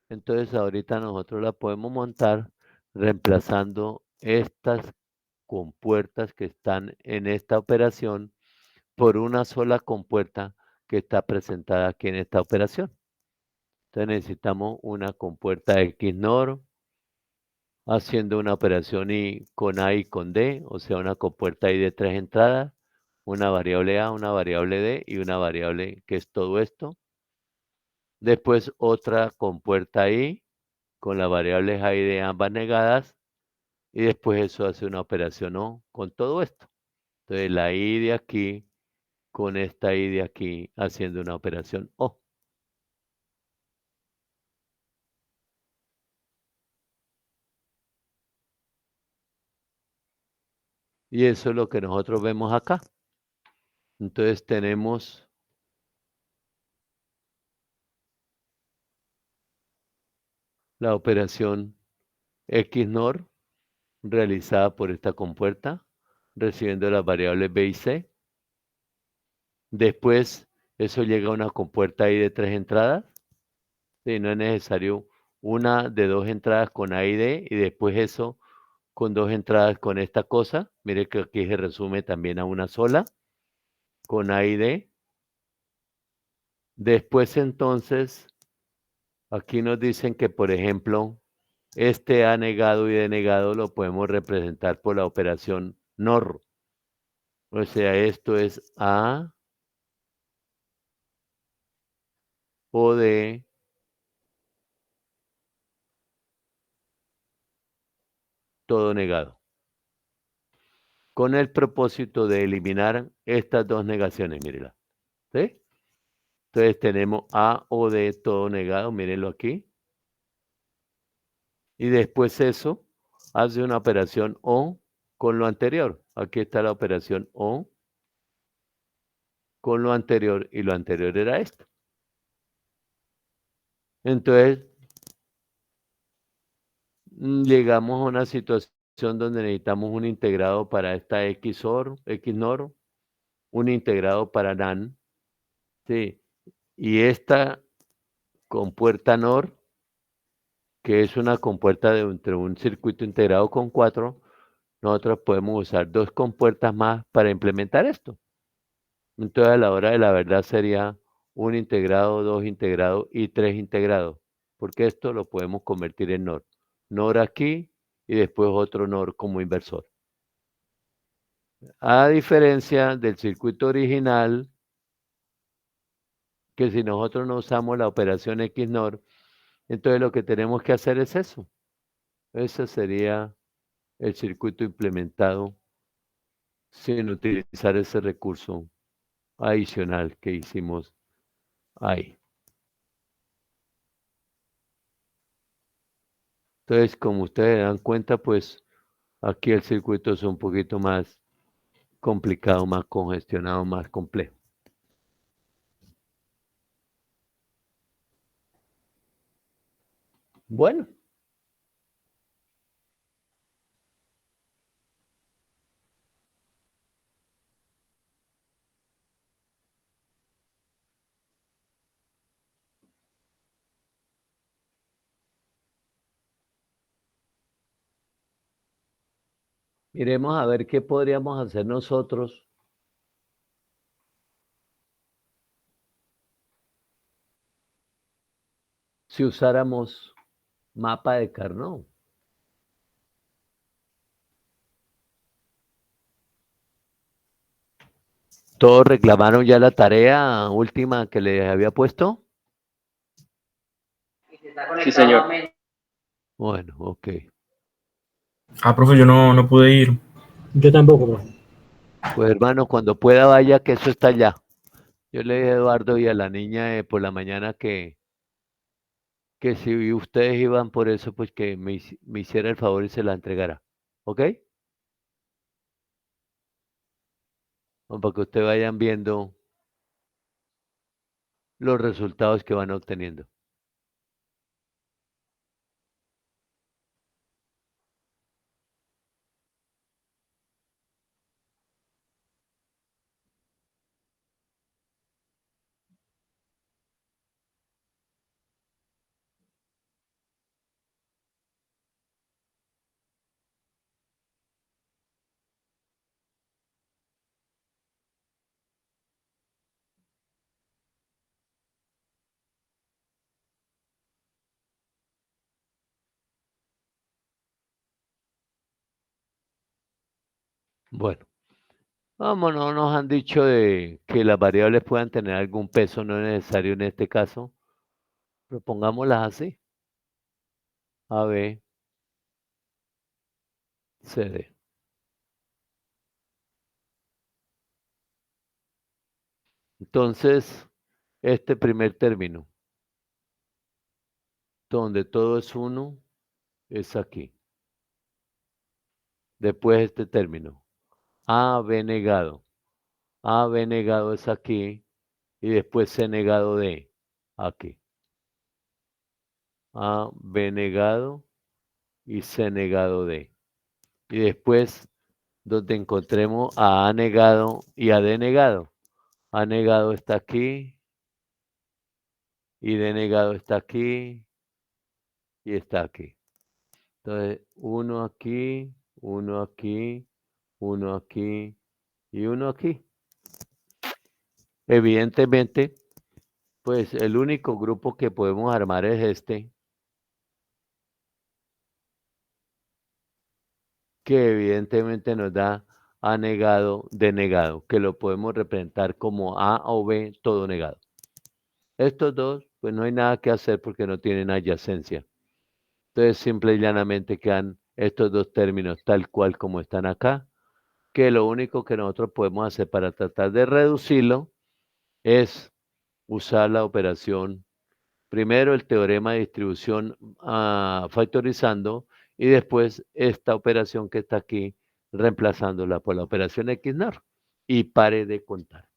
entonces ahorita nosotros la podemos montar reemplazando estas compuertas que están en esta operación por una sola compuerta que está presentada aquí en esta operación. Entonces necesitamos una compuerta XNOR haciendo una operación y con A y con D, o sea, una compuerta I de 3 entradas, una variable A, una variable D y una variable que es todo esto. Después otra compuerta I con las variables A y D ambas negadas y después eso hace una operación O con todo esto. Entonces la I de aquí con esta I de aquí haciendo una operación O. Y eso es lo que nosotros vemos acá. Entonces tenemos la operación XNOR realizada por esta compuerta, recibiendo las variables B y C. Después eso llega a una compuerta I de 3 entradas. Y no es necesario una de 2 entradas con A y D y después eso con 2 entradas con esta cosa. Mire que aquí se resume también a una sola con A y D. Después entonces, aquí nos dicen que por ejemplo, este A negado y D negado lo podemos representar por la operación NOR. O sea, esto es A o D todo negado. Con el propósito de eliminar estas dos negaciones, mírela. ¿Sí? Entonces tenemos A o D todo negado, mírenlo aquí. Y después eso hace una operación O con lo anterior. Aquí está la operación O con lo anterior y lo anterior era esto. Entonces llegamos a una situación donde necesitamos un integrado para esta XNOR, un integrado para NAND, ¿sí? Y esta compuerta NOR, que es una compuerta entre un circuito integrado con 4, nosotros podemos usar 2 compuertas más para implementar esto. Entonces a la hora de la verdad sería un integrado, 2 integrados y 3 integrados, porque esto lo podemos convertir en NOR. NOR aquí y después otro NOR como inversor. A diferencia del circuito original, que si nosotros no usamos la operación XNOR, entonces lo que tenemos que hacer es eso. Ese sería el circuito implementado sin utilizar ese recurso adicional que hicimos ahí. Entonces, como ustedes dan cuenta, pues aquí el circuito es un poquito más complicado, más congestionado, más complejo. Bueno. Miremos a ver qué podríamos hacer nosotros si usáramos mapa de Carnot. ¿Todos reclamaron ya la tarea última que les había puesto? Sí, señor. Bueno, ok. Profe, yo no pude ir. Yo tampoco, profe. Pues hermano, cuando pueda vaya, que eso está allá. Yo le dije a Eduardo y a la niña por la mañana que si ustedes iban por eso, pues que me hiciera el favor y se la entregara. ¿Ok? O para que ustedes vayan viendo los resultados que van obteniendo. Bueno, vámonos, nos han dicho de que las variables puedan tener algún peso, no es necesario en este caso, pero pongámoslas así, A, B, C, D. Entonces, este primer término, donde todo es 1, es aquí. Después este término, AB negado. AB negado es aquí y después C negado D, aquí. AB negado y C negado D. Y después donde encontremos a negado y a D negado. A negado está aquí y D negado está aquí y está aquí. Entonces, uno aquí, uno aquí, uno aquí y uno aquí. Evidentemente, pues el único grupo que podemos armar es este, que evidentemente nos da A negado, D negado, que lo podemos representar como A o B, todo negado. Estos dos, pues no hay nada que hacer porque no tienen adyacencia. Entonces, simple y llanamente quedan estos dos términos tal cual como están acá, que lo único que nosotros podemos hacer para tratar de reducirlo es usar la operación, primero el teorema de distribución factorizando y después esta operación que está aquí, reemplazándola por la operación XNOR y pare de contar.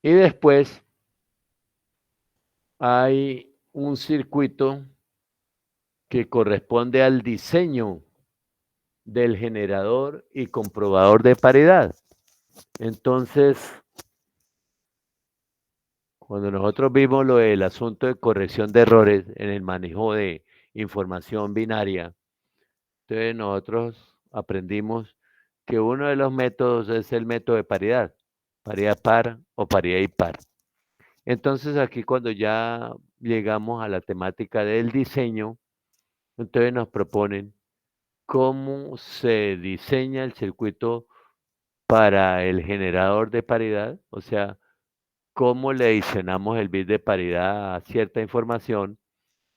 Y después hay un circuito que corresponde al diseño del generador y comprobador de paridad. Entonces, cuando nosotros vimos lo del asunto de corrección de errores en el manejo de información binaria, entonces nosotros aprendimos que uno de los métodos es el método de paridad par o paridad impar. Entonces aquí cuando ya llegamos a la temática del diseño, entonces nos proponen cómo se diseña el circuito para el generador de paridad, o sea, cómo le adicionamos el bit de paridad a cierta información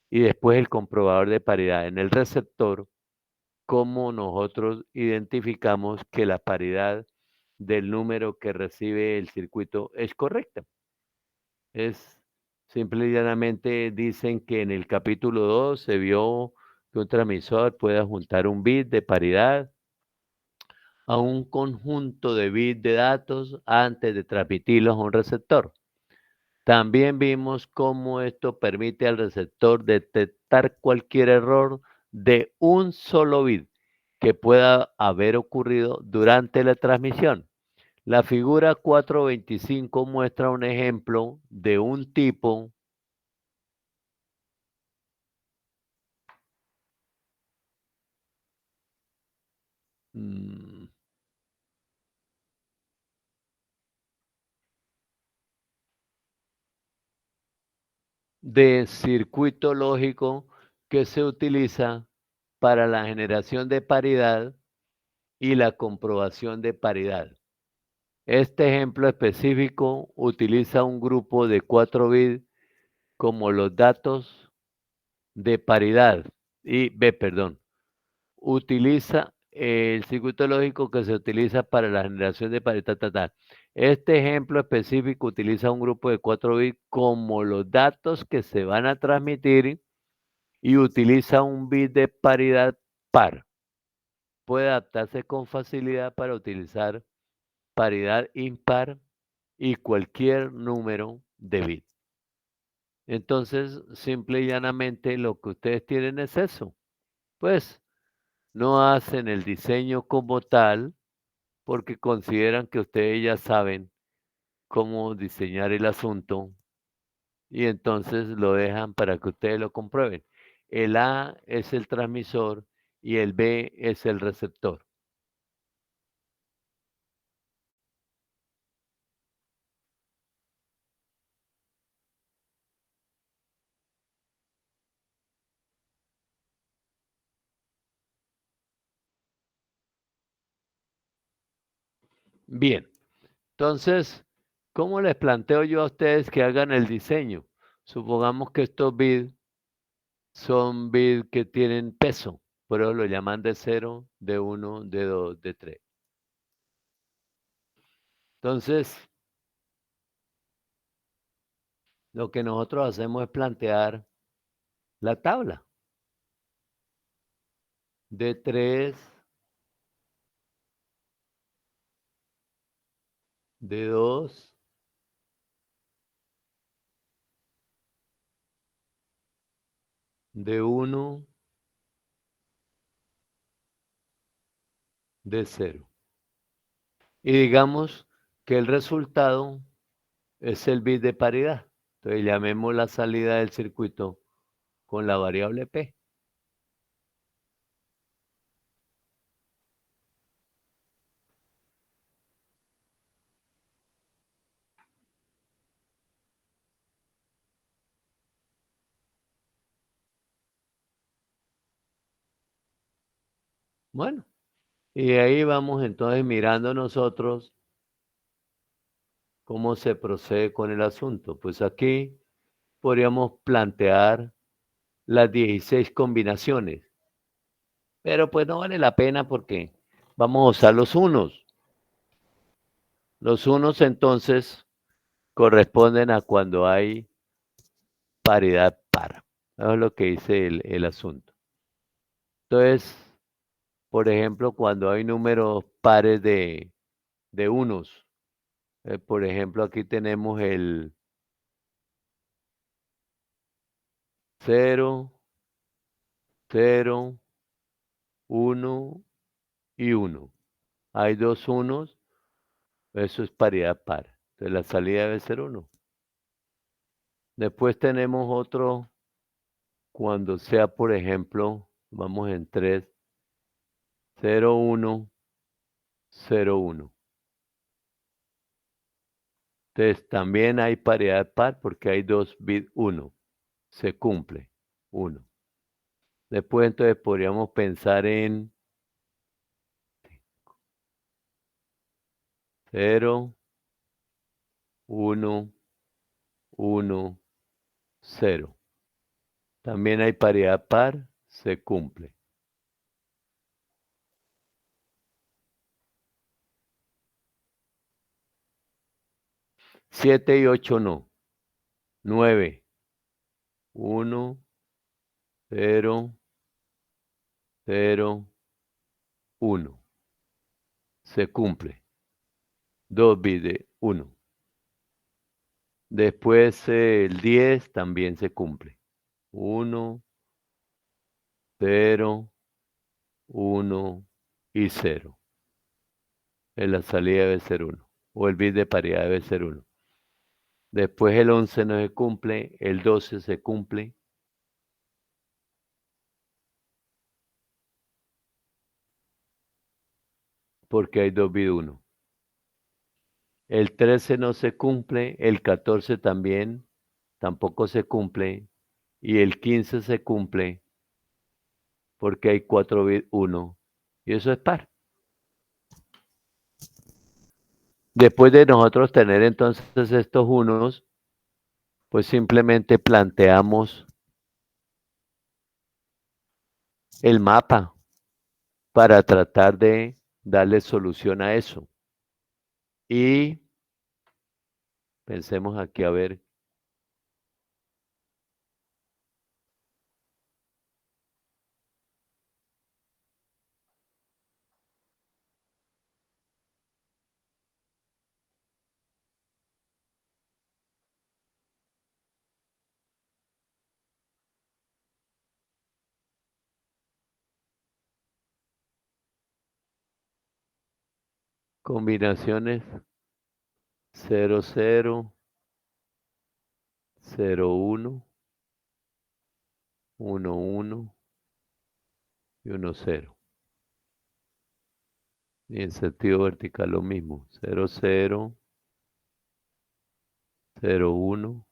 y después el comprobador de paridad en el receptor, cómo nosotros identificamos que la paridad del número que recibe el circuito es correcta. Es simple y llanamente dicen que en el capítulo 2 se vio que un transmisor puede juntar un bit de paridad a un conjunto de bits de datos antes de transmitirlos a un receptor. También vimos cómo esto permite al receptor detectar cualquier error de un solo bit que pueda haber ocurrido durante la transmisión. La figura 425 muestra un ejemplo de un tipo de circuito lógico que se utiliza para la generación de paridad y la comprobación de paridad. Este ejemplo específico utiliza un grupo de 4 bits como los datos de paridad utiliza el circuito lógico que se utiliza para la generación de paridad. Este ejemplo específico utiliza un grupo de 4 bits como los datos que se van a transmitir y utiliza un bit de paridad par. Puede adaptarse con facilidad para utilizar paridad impar y cualquier número de bit. Entonces, simple y llanamente lo que ustedes tienen es eso. Pues no hacen el diseño como tal porque consideran que ustedes ya saben cómo diseñar el asunto y entonces lo dejan para que ustedes lo comprueben. el A es el transmisor y el B es el receptor. Bien, entonces, ¿cómo les planteo yo a ustedes que hagan el diseño? Supongamos que estos bits son bits que tienen peso, pero lo llaman de 0, de 1, de 2, de 3. Entonces, lo que nosotros hacemos es plantear la tabla de 3, de 2, de 1, de 0. Y digamos que el resultado es el bit de paridad. Entonces llamemos la salida del circuito con la variable P. Bueno, y ahí vamos entonces mirando nosotros cómo se procede con el asunto. Pues aquí podríamos plantear las 16 combinaciones, pero pues no vale la pena porque vamos a usar los unos. Los unos entonces corresponden a cuando hay paridad par. Eso es lo que dice el asunto. Entonces, por ejemplo, cuando hay números pares de unos, por ejemplo, aquí tenemos el 0, 0, 1 y 1. Hay dos unos, eso es paridad par. Entonces la salida debe ser 1. Después tenemos otro cuando sea, por ejemplo, vamos en 3, 0, 1, 0, 1. Entonces también hay paridad par porque hay dos bits 1. Se cumple 1. Después entonces podríamos pensar en 0, 1, 1, 0. También hay paridad par, se cumple. 7 y 8 no. 9, 1, 0, 0, 1. Se cumple. 2 bits de 1. Después el 10 también se cumple. 1, 0, 1 y 0. En la salida debe ser 1. O el bit de paridad debe ser 1. Después el 11 no se cumple, el 12 se cumple. Porque hay 2 bits 1. El 13 no se cumple, el 14 también, tampoco se cumple. Y el 15 se cumple porque hay 4 bits 1. Y eso es par. Después de nosotros tener entonces estos unos, pues simplemente planteamos el mapa para tratar de darle solución a eso. Y pensemos aquí a ver. Combinaciones 0, 0, 0, 1, 1, 1 y 1, 0. Y en sentido vertical lo mismo. 0, 0, 0, 1,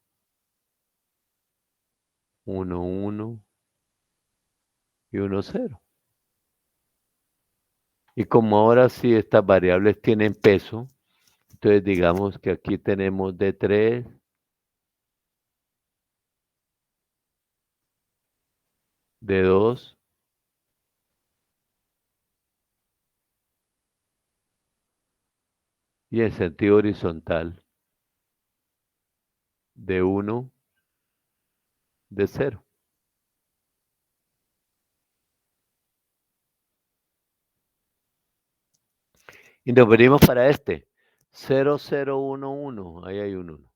1, 1 y 1, 0. Y como ahora sí estas variables tienen peso, entonces digamos que aquí tenemos D3, D2, y en sentido horizontal D1, D0. Y nos venimos para este. 0, 0, 1, 1. Ahí hay un 1.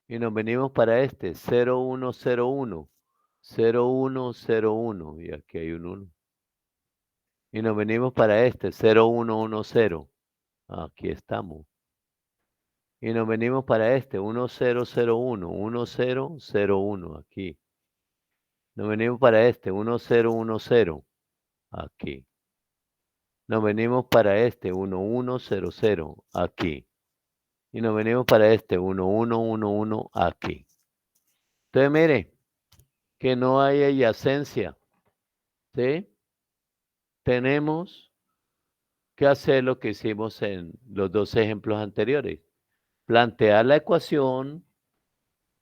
Y nos venimos para este. 0, 1, 0, 1. 0, 1, 0, 1. Y aquí hay un 1. Y nos venimos para este. 0, 1, 1, 0. Aquí estamos. Y nos venimos para este. 1, 0, 0, 1. 1, 0, 0, 1. Aquí. Nos venimos para este. 1, 0, 1, 0. Aquí. Nos venimos para este. 1, 1, 0, 0. Aquí. Y nos venimos para este 1, 1, 1, 1 aquí. Entonces, mire, que no hay adyacencia, ¿sí? Tenemos que hacer lo que hicimos en los dos ejemplos anteriores. Plantear la ecuación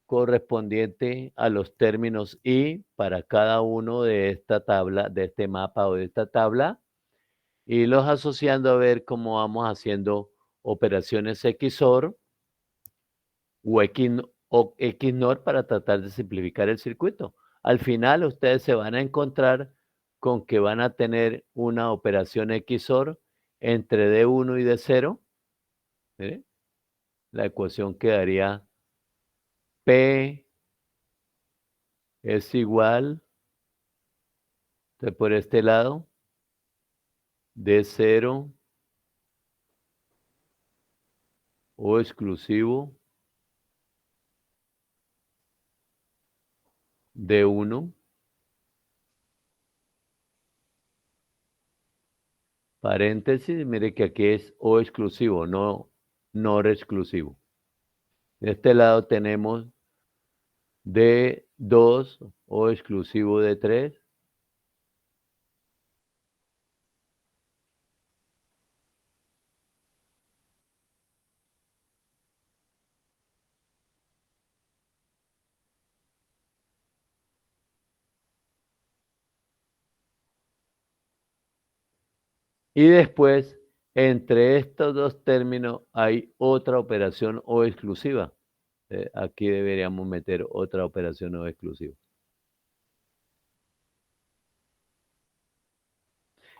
correspondiente a los términos y para cada uno de esta tabla, de este mapa o de esta tabla, y los asociando a ver cómo vamos haciendo operaciones XOR o XNOR para tratar de simplificar el circuito. Al final ustedes se van a encontrar con que van a tener una operación XOR entre D1 y D0. ¿Sí? La ecuación quedaría P es igual, por este lado, D0 o exclusivo D1, paréntesis, mire que aquí es O exclusivo, no NOR exclusivo. De este lado tenemos D2 o exclusivo de 3. Y después, entre estos dos términos hay otra operación O exclusiva. Aquí deberíamos meter otra operación O exclusiva.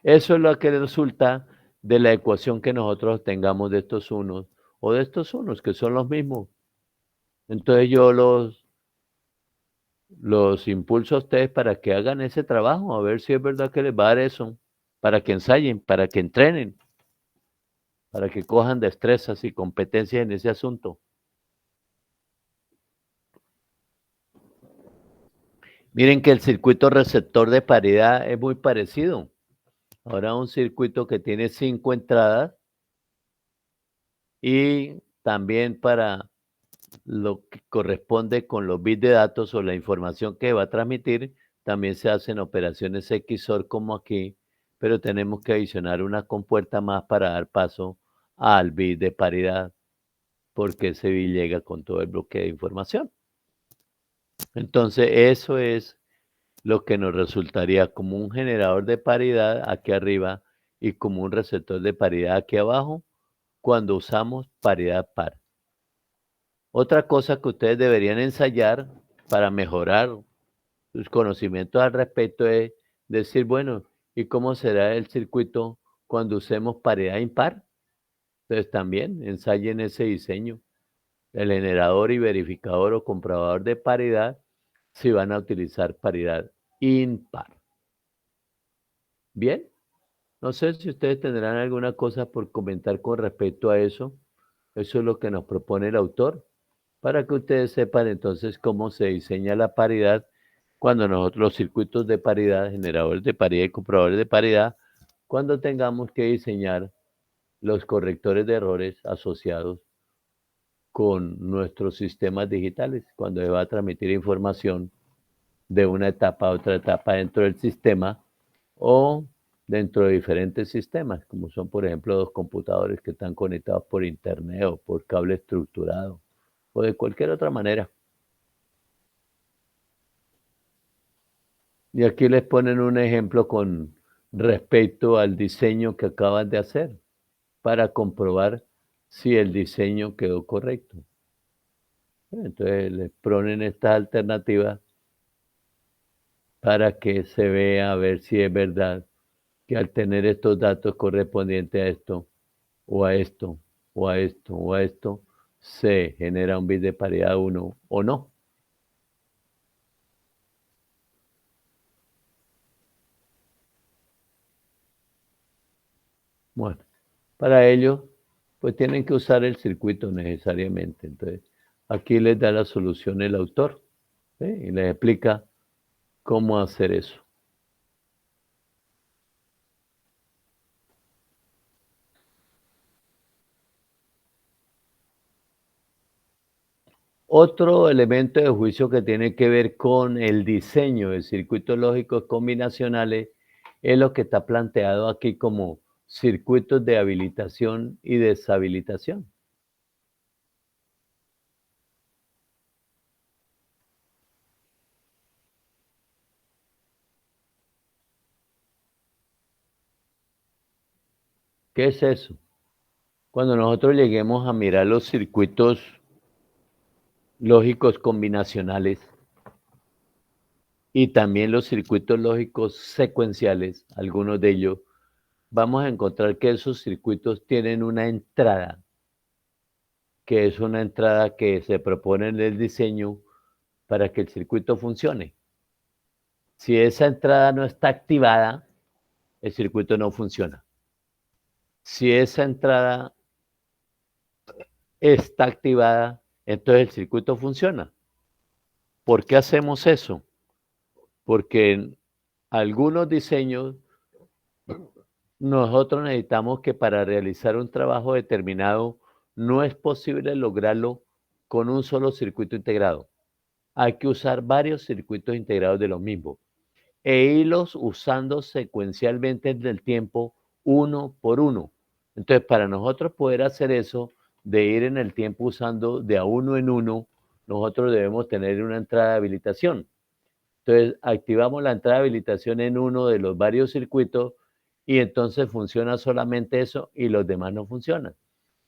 Eso es lo que resulta de la ecuación que nosotros tengamos de estos unos o de estos unos, que son los mismos. Entonces yo los impulso a ustedes para que hagan ese trabajo, a ver si es verdad que les va a dar eso, para que ensayen, para que entrenen, para que cojan destrezas y competencias en ese asunto. Miren que el circuito receptor de paridad es muy parecido. Ahora un circuito que tiene 5 entradas y también para lo que corresponde con los bits de datos o la información que va a transmitir, también se hacen operaciones XOR como aquí, pero tenemos que adicionar una compuerta más para dar paso al bit de paridad, porque ese bit llega con todo el bloque de información. Entonces, eso es lo que nos resultaría como un generador de paridad aquí arriba y como un receptor de paridad aquí abajo cuando usamos paridad par. Otra cosa que ustedes deberían ensayar para mejorar sus conocimientos al respecto es decir, bueno, ¿y cómo será el circuito cuando usemos paridad impar? Entonces también ensayen ese diseño. El generador y verificador o comprobador de paridad si van a utilizar paridad impar. Bien, no sé si ustedes tendrán alguna cosa por comentar con respecto a eso. Eso es lo que nos propone el autor, para que ustedes sepan entonces cómo se diseña la paridad cuando nosotros los circuitos de paridad, generadores de paridad y comprobadores de paridad, cuando tengamos que diseñar los correctores de errores asociados con nuestros sistemas digitales, cuando se va a transmitir información de una etapa a otra etapa dentro del sistema o dentro de diferentes sistemas, como son, por ejemplo, dos computadores que están conectados por internet o por cable estructurado o de cualquier otra manera. Y aquí les ponen un ejemplo con respecto al diseño que acaban de hacer para comprobar si el diseño quedó correcto. Entonces les ponen estas alternativas para que se vea a ver si es verdad que al tener estos datos correspondientes a esto, o a esto, o a esto, o a esto, se genera un bit de paridad 1 o no. Bueno, para ello, pues tienen que usar el circuito necesariamente. Entonces, aquí les da la solución el autor, ¿sí? Y les explica cómo hacer eso. Otro elemento de juicio que tiene que ver con el diseño de circuitos lógicos combinacionales es lo que está planteado aquí como circuitos de habilitación y deshabilitación. ¿Qué es eso? Cuando nosotros lleguemos a mirar los circuitos lógicos combinacionales y también los circuitos lógicos secuenciales, algunos de ellos, vamos a encontrar que esos circuitos tienen una entrada, que es una entrada que se propone en el diseño para que el circuito funcione. Si esa entrada no está activada, el circuito no funciona. Si esa entrada está activada, entonces el circuito funciona. ¿Por qué hacemos eso? Porque en algunos diseños nosotros necesitamos que para realizar un trabajo determinado no es posible lograrlo con un solo circuito integrado. Hay que usar varios circuitos integrados de los mismos e irlos usando secuencialmente en el tiempo uno por uno. Entonces, para nosotros poder hacer eso, de ir en el tiempo usando de a uno en uno, nosotros debemos tener una entrada de habilitación. Entonces, activamos la entrada de habilitación en uno de los varios circuitos y entonces funciona solamente eso y los demás no funcionan.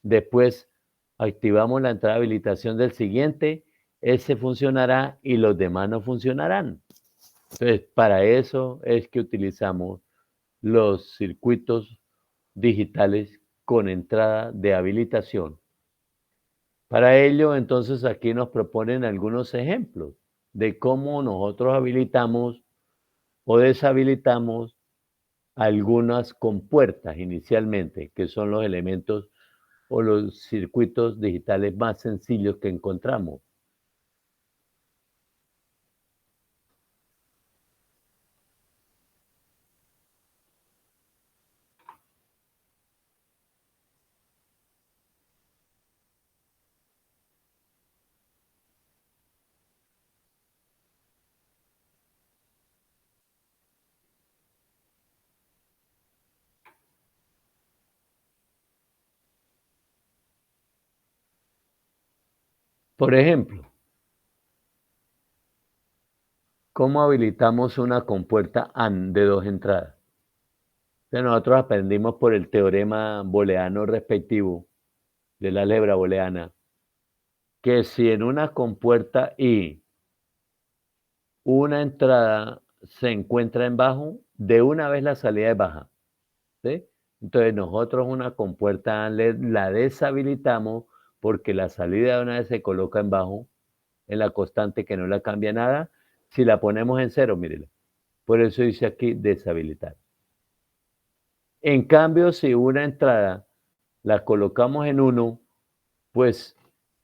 Después, activamos la entrada de habilitación del siguiente, ese funcionará y los demás no funcionarán. Entonces, para eso es que utilizamos los circuitos digitales con entrada de habilitación. Para ello, entonces, aquí nos proponen algunos ejemplos de cómo nosotros habilitamos o deshabilitamos algunas compuertas inicialmente, que son los elementos o los circuitos digitales más sencillos que encontramos. Por ejemplo, ¿cómo habilitamos una compuerta AND de dos entradas? Entonces nosotros aprendimos por el teorema booleano respectivo de la álgebra booleana que si en una compuerta I una entrada se encuentra en bajo, de una vez la salida es baja, ¿sí? Entonces nosotros una compuerta la deshabilitamos porque la salida de una vez se coloca en bajo, en la constante que no la cambia nada. Si la ponemos en cero, mírela. Por eso dice aquí deshabilitar. En cambio, si una entrada la colocamos en 1, pues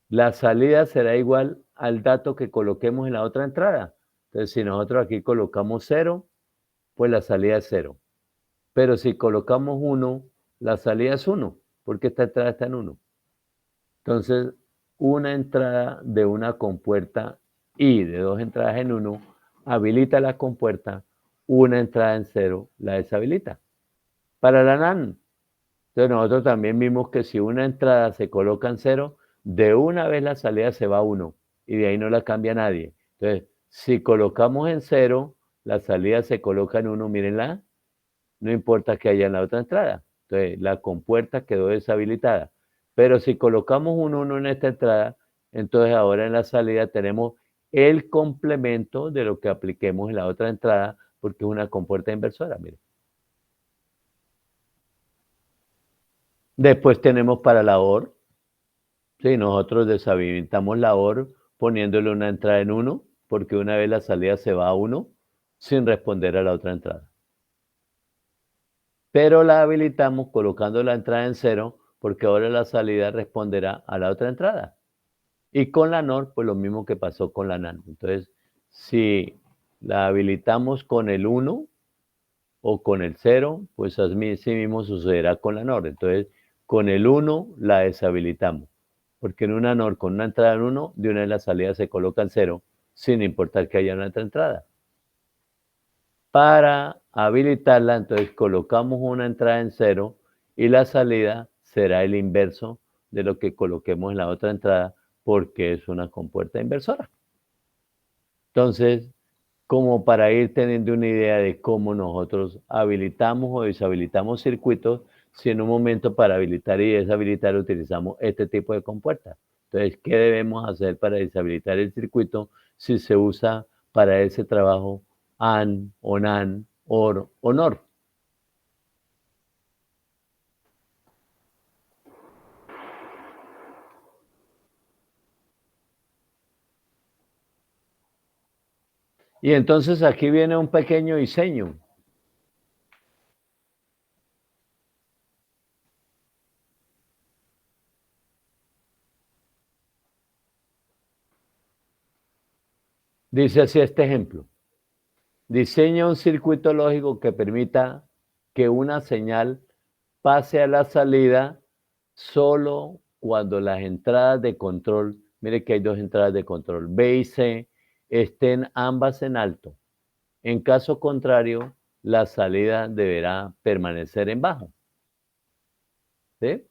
la salida será igual al dato que coloquemos en la otra entrada. Entonces, si nosotros aquí colocamos 0, pues la salida es 0. Pero si colocamos 1, la salida es 1, porque esta entrada está en 1. Entonces, una entrada de una compuerta y de 2 entradas en 1 habilita la compuerta, una entrada en 0 la deshabilita. Para la NAND, entonces nosotros también vimos que si una entrada se coloca en 0, de una vez la salida se va a 1 y de ahí no la cambia nadie. Entonces, si colocamos en 0, la salida se coloca en 1, mírenla, no importa que haya en la otra entrada. Entonces, la compuerta quedó deshabilitada. Pero si colocamos un 1 en esta entrada, entonces ahora en la salida tenemos el complemento de lo que apliquemos en la otra entrada, porque es una compuerta inversora, miren. Después tenemos para la OR. Sí, nosotros deshabilitamos la OR poniéndole una entrada en 1, porque una vez la salida se va a 1 sin responder a la otra entrada. Pero la habilitamos colocando la entrada en 0, porque ahora la salida responderá a la otra entrada. Y con la NOR, pues lo mismo que pasó con la NAND. Entonces, si la habilitamos con el 1 o con el 0, pues así mismo sucederá con la NOR. Entonces, con el 1 la deshabilitamos, porque en una NOR con una entrada en 1, de una vez la salida se coloca en 0, sin importar que haya una otra entrada. Para habilitarla, entonces colocamos una entrada en 0 y la salida será el inverso de lo que coloquemos en la otra entrada, porque es una compuerta inversora. Entonces, como para ir teniendo una idea de cómo nosotros habilitamos o deshabilitamos circuitos, si en un momento para habilitar y deshabilitar utilizamos este tipo de compuertas. Entonces, ¿qué debemos hacer para deshabilitar el circuito si se usa para ese trabajo AND o NAND, OR o NOR? Y entonces aquí viene un pequeño diseño. Dice así este ejemplo. Diseña un circuito lógico que permita que una señal pase a la salida solo cuando las entradas de control, mire que hay dos entradas de control, B y C, estén ambas en alto. En caso contrario, la salida deberá permanecer en bajo. ¿Sí?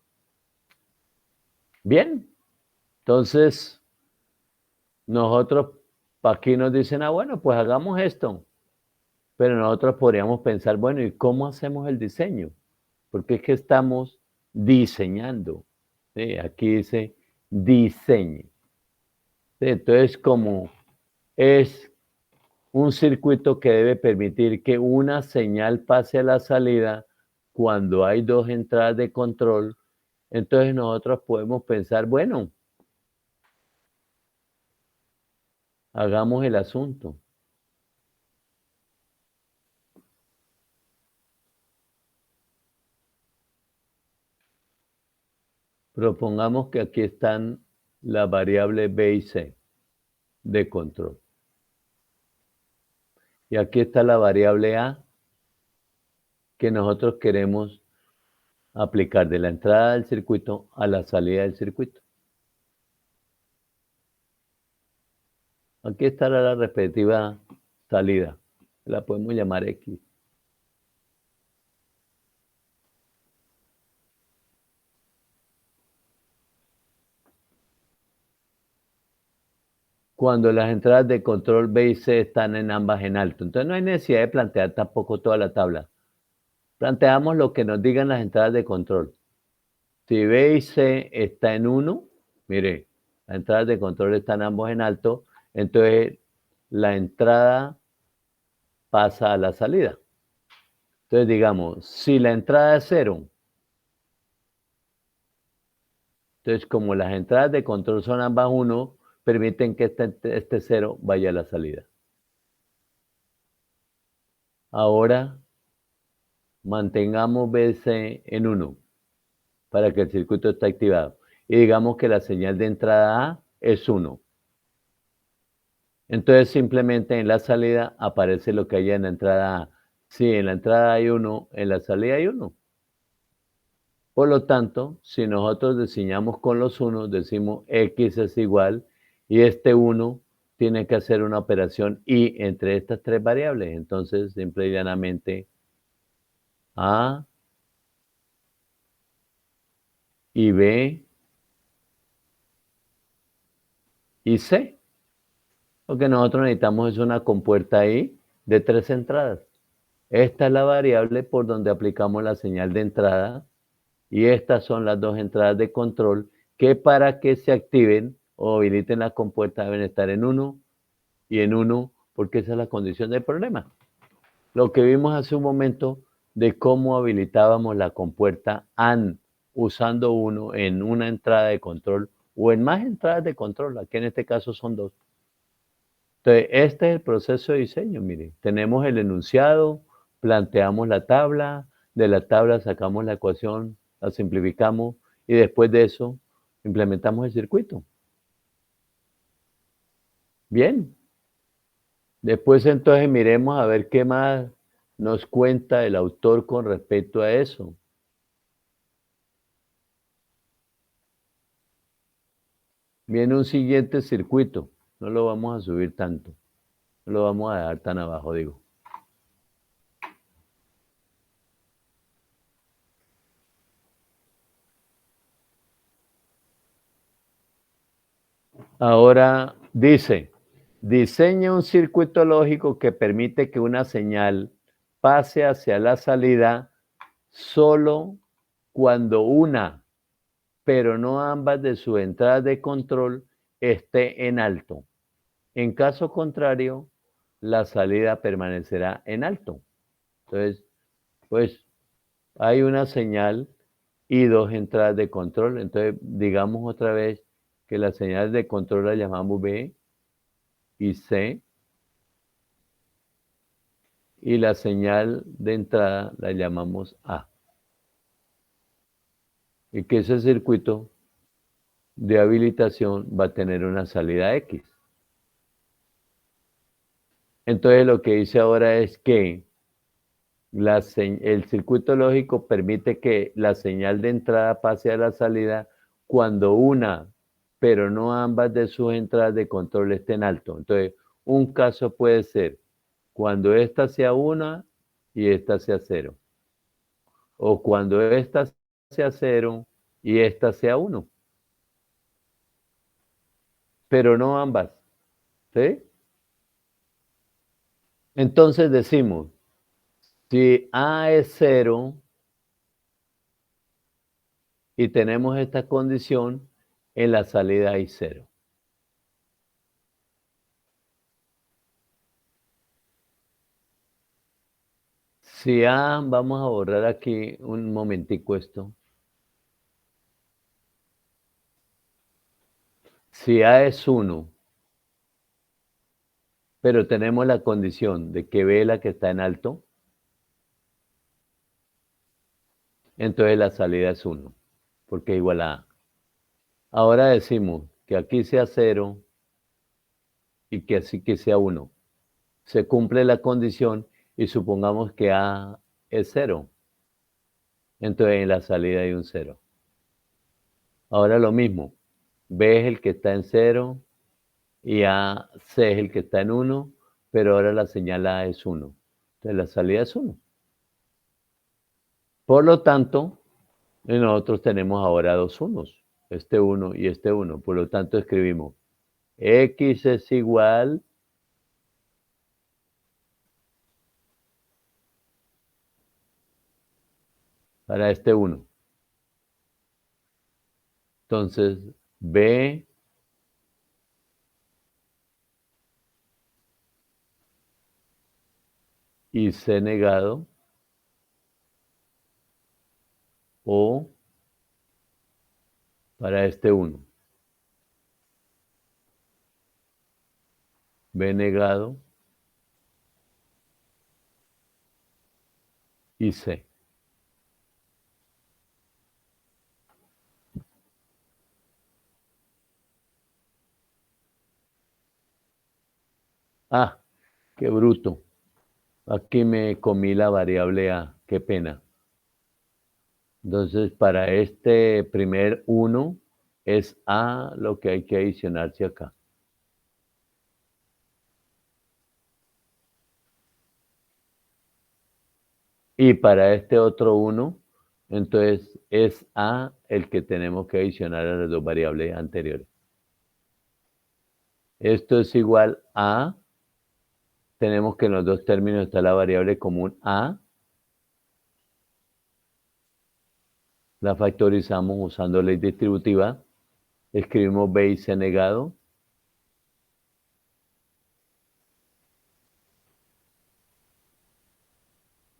Bien. Entonces, nosotros aquí nos dicen, bueno, pues hagamos esto. Pero nosotros podríamos pensar, bueno, ¿y cómo hacemos el diseño? Porque es que estamos diseñando. ¿Sí? Aquí dice diseño. ¿Sí? Entonces, como es un circuito que debe permitir que una señal pase a la salida cuando hay dos entradas de control, entonces nosotros podemos pensar, bueno, hagamos el asunto. Propongamos que aquí están las variables B y C de control. Y aquí está la variable A que nosotros queremos aplicar de la entrada del circuito a la salida del circuito. Aquí estará la respectiva salida. La podemos llamar X. Cuando las entradas de control B y C están en ambas en alto. Entonces no hay necesidad de plantear tampoco toda la tabla. Planteamos lo que nos digan las entradas de control. Si B y C está en 1, mire, las entradas de control están ambos en alto, entonces la entrada pasa a la salida. Entonces digamos, si la entrada es 0, entonces como las entradas de control son ambas 1, permiten que este 0 vaya a la salida. Ahora mantengamos BC en 1 para que el circuito esté activado. Y digamos que la señal de entrada A es 1. Entonces simplemente en la salida aparece lo que hay en la entrada A. Si en la entrada hay 1, en la salida hay 1. Por lo tanto, si nosotros diseñamos con los unos, decimos X es igual, y este 1 tiene que hacer una operación y entre estas tres variables. Entonces, simple y llanamente, A y B y C. Lo que nosotros necesitamos es una compuerta I de 3 entradas. Esta es la variable por donde aplicamos la señal de entrada y estas son las dos entradas de control que para que se activen o habiliten la compuerta deben estar en 1 y en 1 porque esa es la condición del problema. Lo que vimos hace un momento de cómo habilitábamos la compuerta AND usando 1 en una entrada de control o en más entradas de control, aquí en este caso son 2. Entonces, este es el proceso de diseño, mire, tenemos el enunciado, planteamos la tabla, de la tabla sacamos la ecuación, la simplificamos y después de eso implementamos el circuito. Bien, después entonces miremos a ver qué más nos cuenta el autor con respecto a eso. Viene un siguiente circuito, no lo vamos a subir tanto, no lo vamos a dejar tan abajo, digo. Ahora dice, diseña un circuito lógico que permite que una señal pase hacia la salida solo cuando una, pero no ambas de sus entradas de control esté en alto. En caso contrario, la salida permanecerá en alto. Entonces, pues hay una señal y dos entradas de control. Entonces, digamos otra vez que la señal de control la llamamos B y C y la señal de entrada la llamamos A. Y que ese circuito de habilitación va a tener una salida X. Entonces lo que dice ahora es que el circuito lógico permite que la señal de entrada pase a la salida cuando una, pero no ambas de sus entradas de control estén alto. Entonces, un caso puede ser cuando esta sea 1 y esta sea 0. O cuando esta sea 0 y esta sea 1. Pero no ambas. ¿Sí? Entonces decimos, si A es 0 y tenemos esta condición, en la salida hay 0. Si A, vamos a borrar aquí un momentico esto. Si A es 1, pero tenemos la condición de que B es la que está en alto, entonces la salida es 1, porque es igual a A. Ahora decimos que aquí sea 0 y que así que sea 1. Se cumple la condición y supongamos que A es 0. Entonces en la salida hay un 0. Ahora lo mismo, B es el que está en 0 y AC es el que está en 1, pero ahora la señal A es 1. Entonces la salida es 1. Por lo tanto, nosotros tenemos ahora dos unos, este 1 y este 1. Por lo tanto, escribimos X es igual para este 1. Entonces, B y C negado o para este 1. B negado y C. Ah, qué bruto. Aquí me comí la variable A, qué pena. Entonces, para este primer uno es A lo que hay que adicionarse acá. Y para este otro uno, entonces es A el que tenemos que adicionar a las dos variables anteriores. Esto es igual a, tenemos que en los dos términos está la variable común A, la factorizamos usando ley distributiva, escribimos B y C negado,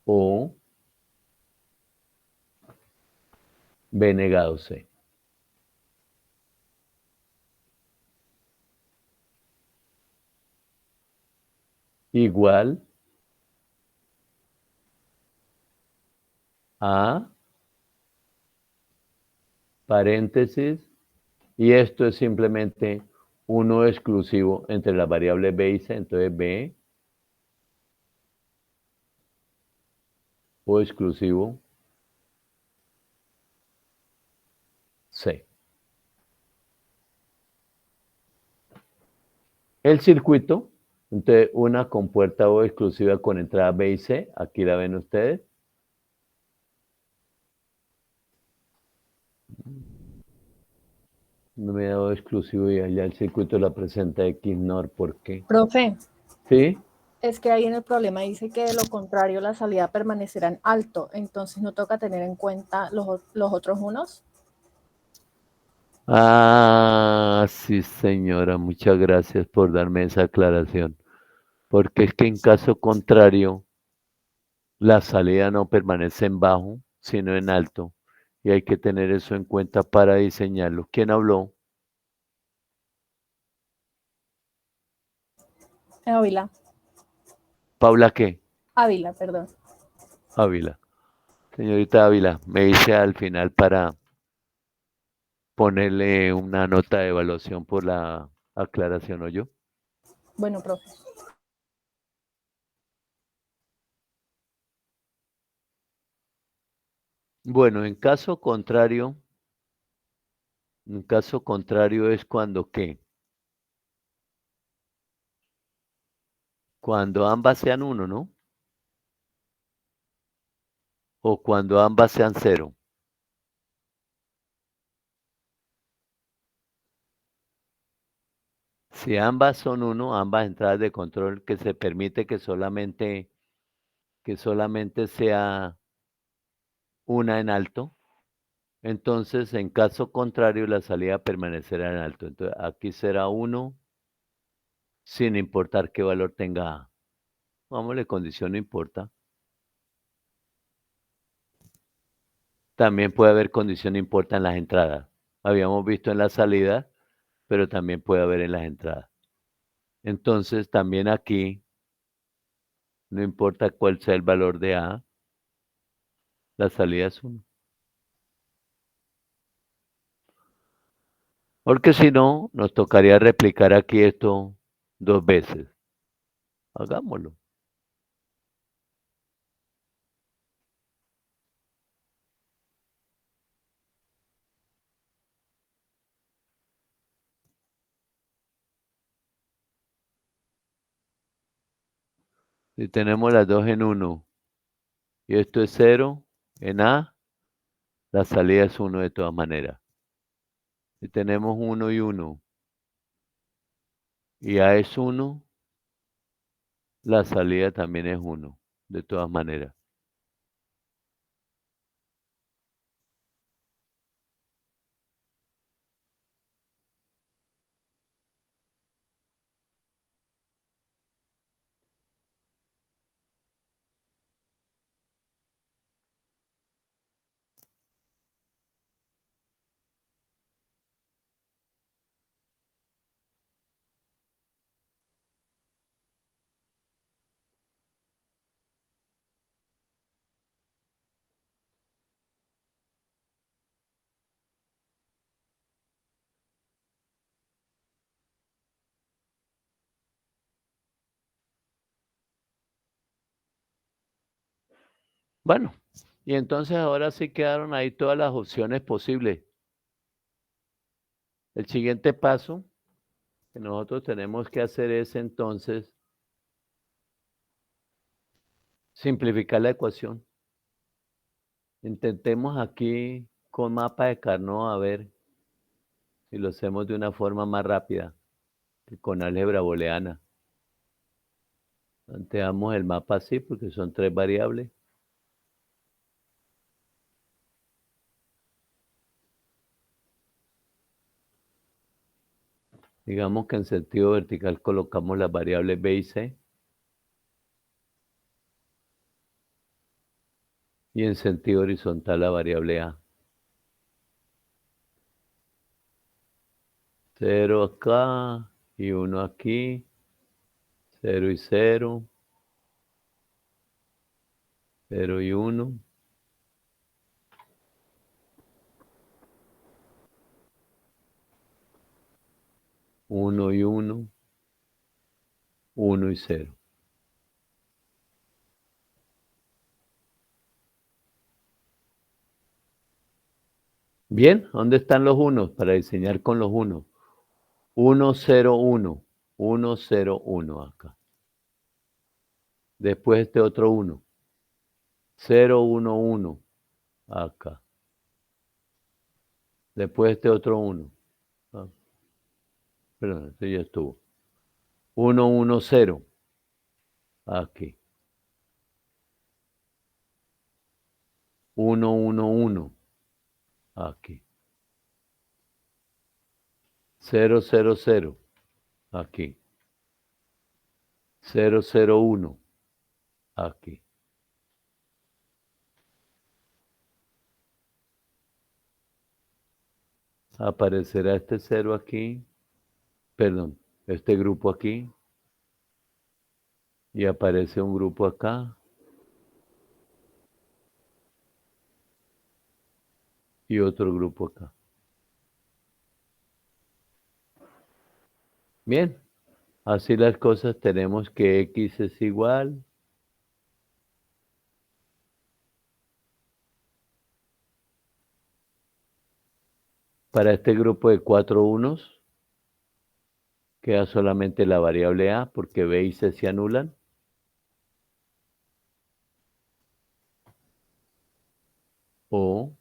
o B negado C. Igual a paréntesis, y esto es simplemente uno exclusivo entre las variables B y C, entonces B o exclusivo C. El circuito, entonces una compuerta O exclusiva con entrada B y C, aquí la ven ustedes. No me ha dado exclusivo y allá el circuito la presenta XNOR, ¿por qué? Profe, ¿Sí? es que ahí en el problema dice que de lo contrario la salida permanecerá en alto, entonces no toca tener en cuenta los otros unos. Ah, sí, señora, muchas gracias por darme esa aclaración. Porque es que en caso contrario, la salida no permanece en bajo, sino en alto. Y hay que tener eso en cuenta para diseñarlo. ¿Quién habló? Ávila, ¿Paula qué? Ávila, perdón. Ávila. Señorita Ávila, me dice al final para ponerle una nota de evaluación por la aclaración, ¿o yo? Bueno, profe. Bueno, en caso contrario es cuando ¿qué? Cuando ambas sean uno, ¿no? O cuando ambas sean cero. Si ambas son uno, ambas entradas de control que se permite que solamente sea una en alto, entonces en caso contrario la salida permanecerá en alto. Entonces aquí será uno sin importar qué valor tenga A. Vámonos, condición no importa. También puede haber condición no importa en las entradas. Habíamos visto en la salida, pero también puede haber en las entradas. Entonces también aquí, no importa cuál sea el valor de A, la salida es 1. Porque si no, nos tocaría replicar aquí esto dos veces. Hagámoslo. Si tenemos las dos en 1 y esto es 0 en A, la salida es 1 de todas maneras. Si tenemos 1 y 1 y A es 1, la salida también es 1 de todas maneras. Bueno, y entonces ahora sí quedaron ahí todas las opciones posibles. El siguiente paso que nosotros tenemos que hacer es entonces simplificar la ecuación. Intentemos aquí con mapa de Carnot a ver si lo hacemos de una forma más rápida que con álgebra booleana. Planteamos el mapa así porque son 3 variables. Digamos que en sentido vertical colocamos las variables B y C. Y en sentido horizontal la variable A. 0 acá y 1 aquí. 0 y 0. 0 y 1. 1 y 1. 1 y 0. Bien, ¿dónde están los unos? Para diseñar con los unos. 1, 0, 1. 1, 0, 1 acá. Después este otro 1. 0, 1, 1 acá. Después este otro 1. Ah, perdón, este ya estuvo. 1, 1, 0 aquí. 1, 1, 1 aquí. 0, 0, 0 aquí. 0, 0, 1 aquí. Aparecerá este 0 aquí, perdón, este grupo aquí, y aparece un grupo acá, y otro grupo acá. Bien, así las cosas tenemos que X es igual para este grupo de 4 unos, queda solamente la variable A, porque B y C se anulan. O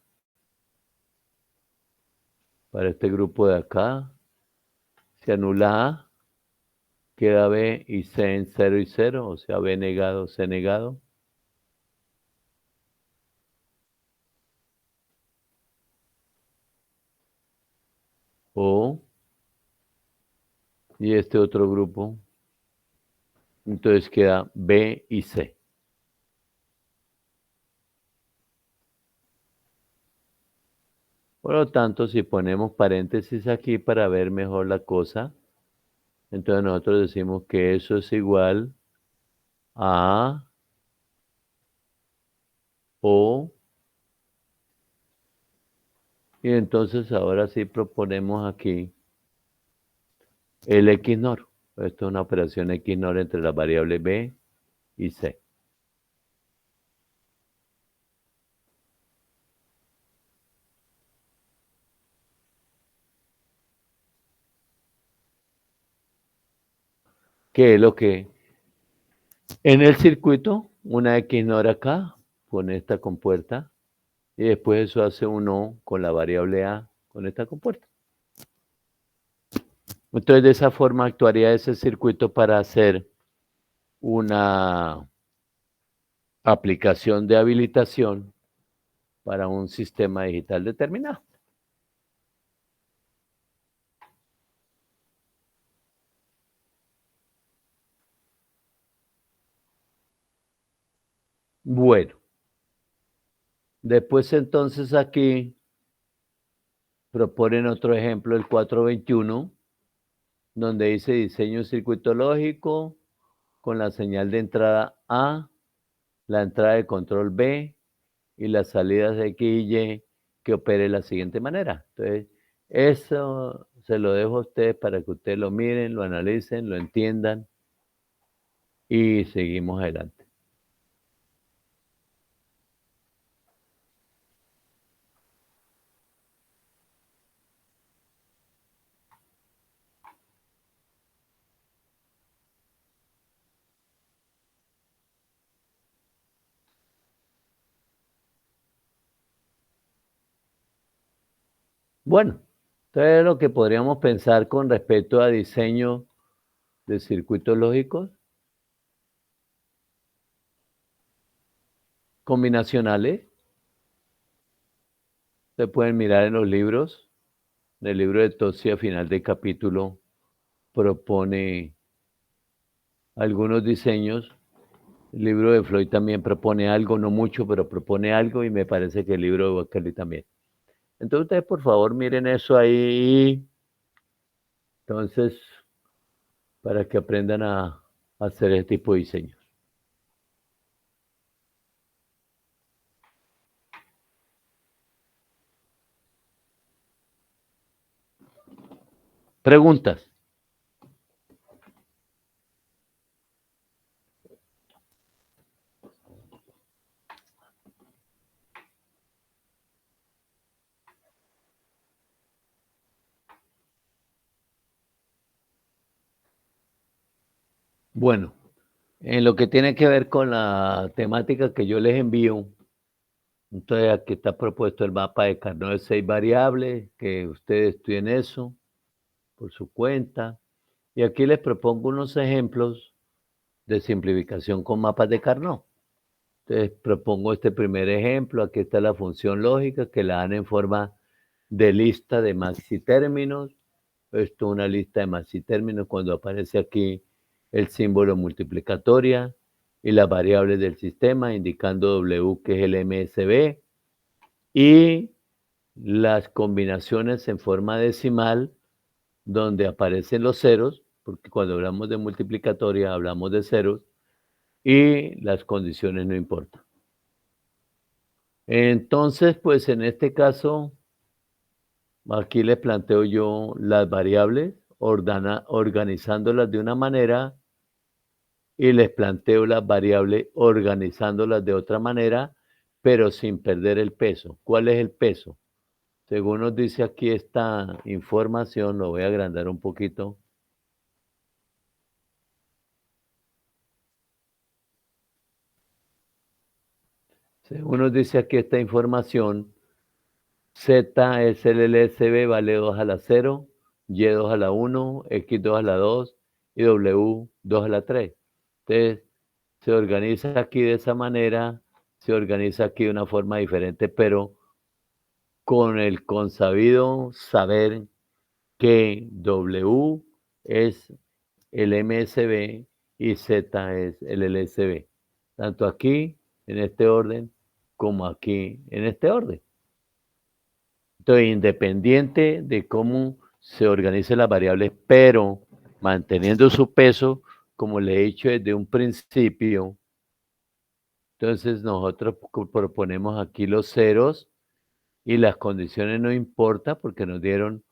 para este grupo de acá, se anula A, queda B y C en 0 y 0, o sea, B negado, C negado. O, y este otro grupo, entonces queda B y C. Por lo tanto, si ponemos paréntesis aquí para ver mejor la cosa, entonces nosotros decimos que eso es igual a O, y entonces ahora sí proponemos aquí el XNOR. Esto es una operación XNOR entre las variables B y C. Que es lo que en el circuito, una XNOR acá, con esta compuerta, y después eso hace un O con la variable A, con esta compuerta. Entonces, de esa forma actuaría ese circuito para hacer una aplicación de habilitación para un sistema digital determinado. Bueno, después entonces aquí proponen otro ejemplo, el 421, donde dice diseño un circuito lógico con la señal de entrada A, la entrada de control B y las salidas X y Y que opere de la siguiente manera. Entonces, eso se lo dejo a ustedes para que ustedes lo miren, lo analicen, lo entiendan y seguimos adelante. Bueno, entonces lo que podríamos pensar con respecto a diseño de circuitos lógicos combinacionales, se pueden mirar en los libros. En el libro de Tozzi, a final de capítulo, propone algunos diseños. El libro de Floyd también propone algo, no mucho, pero propone algo, y me parece que el libro de Berkeley también. Entonces, ustedes, por favor, miren eso ahí. Entonces, para que aprendan a hacer este tipo de diseños. Preguntas. Bueno, en lo que tiene que ver con la temática que yo les envío, entonces aquí está propuesto el mapa de Carnot de 6 variables, que ustedes estudien eso por su cuenta. Y aquí les propongo unos ejemplos de simplificación con mapas de Carnot. Entonces propongo este primer ejemplo. Aquí está la función lógica que la dan en forma de lista de maxi términos. Esto es una lista de maxi términos cuando aparece aquí el símbolo multiplicatoria y las variables del sistema, indicando W, que es el MSB, y las combinaciones en forma decimal, donde aparecen los ceros, porque cuando hablamos de multiplicatoria hablamos de ceros, y las condiciones no importan. Entonces, pues en este caso, aquí les planteo yo las variables, organizándolas de una manera, y les planteo las variables organizándolas de otra manera, pero sin perder el peso. ¿Cuál es el peso? Según nos dice aquí esta información, lo voy a agrandar un poquito. Según nos dice aquí esta información, Z es el LSB, vale 2 a la 0, Y 2 a la 1, X 2 a la 2 y W 2 a la 3. Entonces, se organiza aquí de esa manera, se organiza aquí de una forma diferente, pero con el consabido saber que W es el MSB y Z es el LSB. Tanto aquí, en este orden, como aquí, en este orden. Entonces, independiente de cómo se organicen las variables, pero manteniendo su peso, como le he dicho desde un principio, entonces nosotros proponemos aquí los ceros y las condiciones no importa porque nos dieron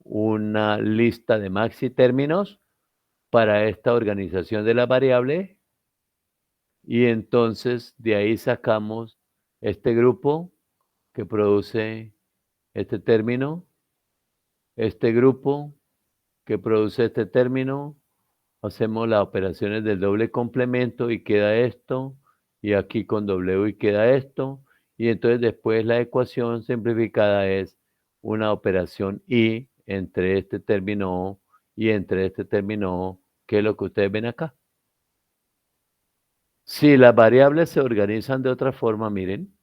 una lista de maxi términos para esta organización de las variables, y entonces de ahí sacamos este grupo que produce este término, este grupo que produce este término, hacemos las operaciones del doble complemento y queda esto, y aquí con W y queda esto, y entonces después la ecuación simplificada es una operación y entre este término O y entre este término O, que es lo que ustedes ven acá. Si las variables se organizan de otra forma, miren,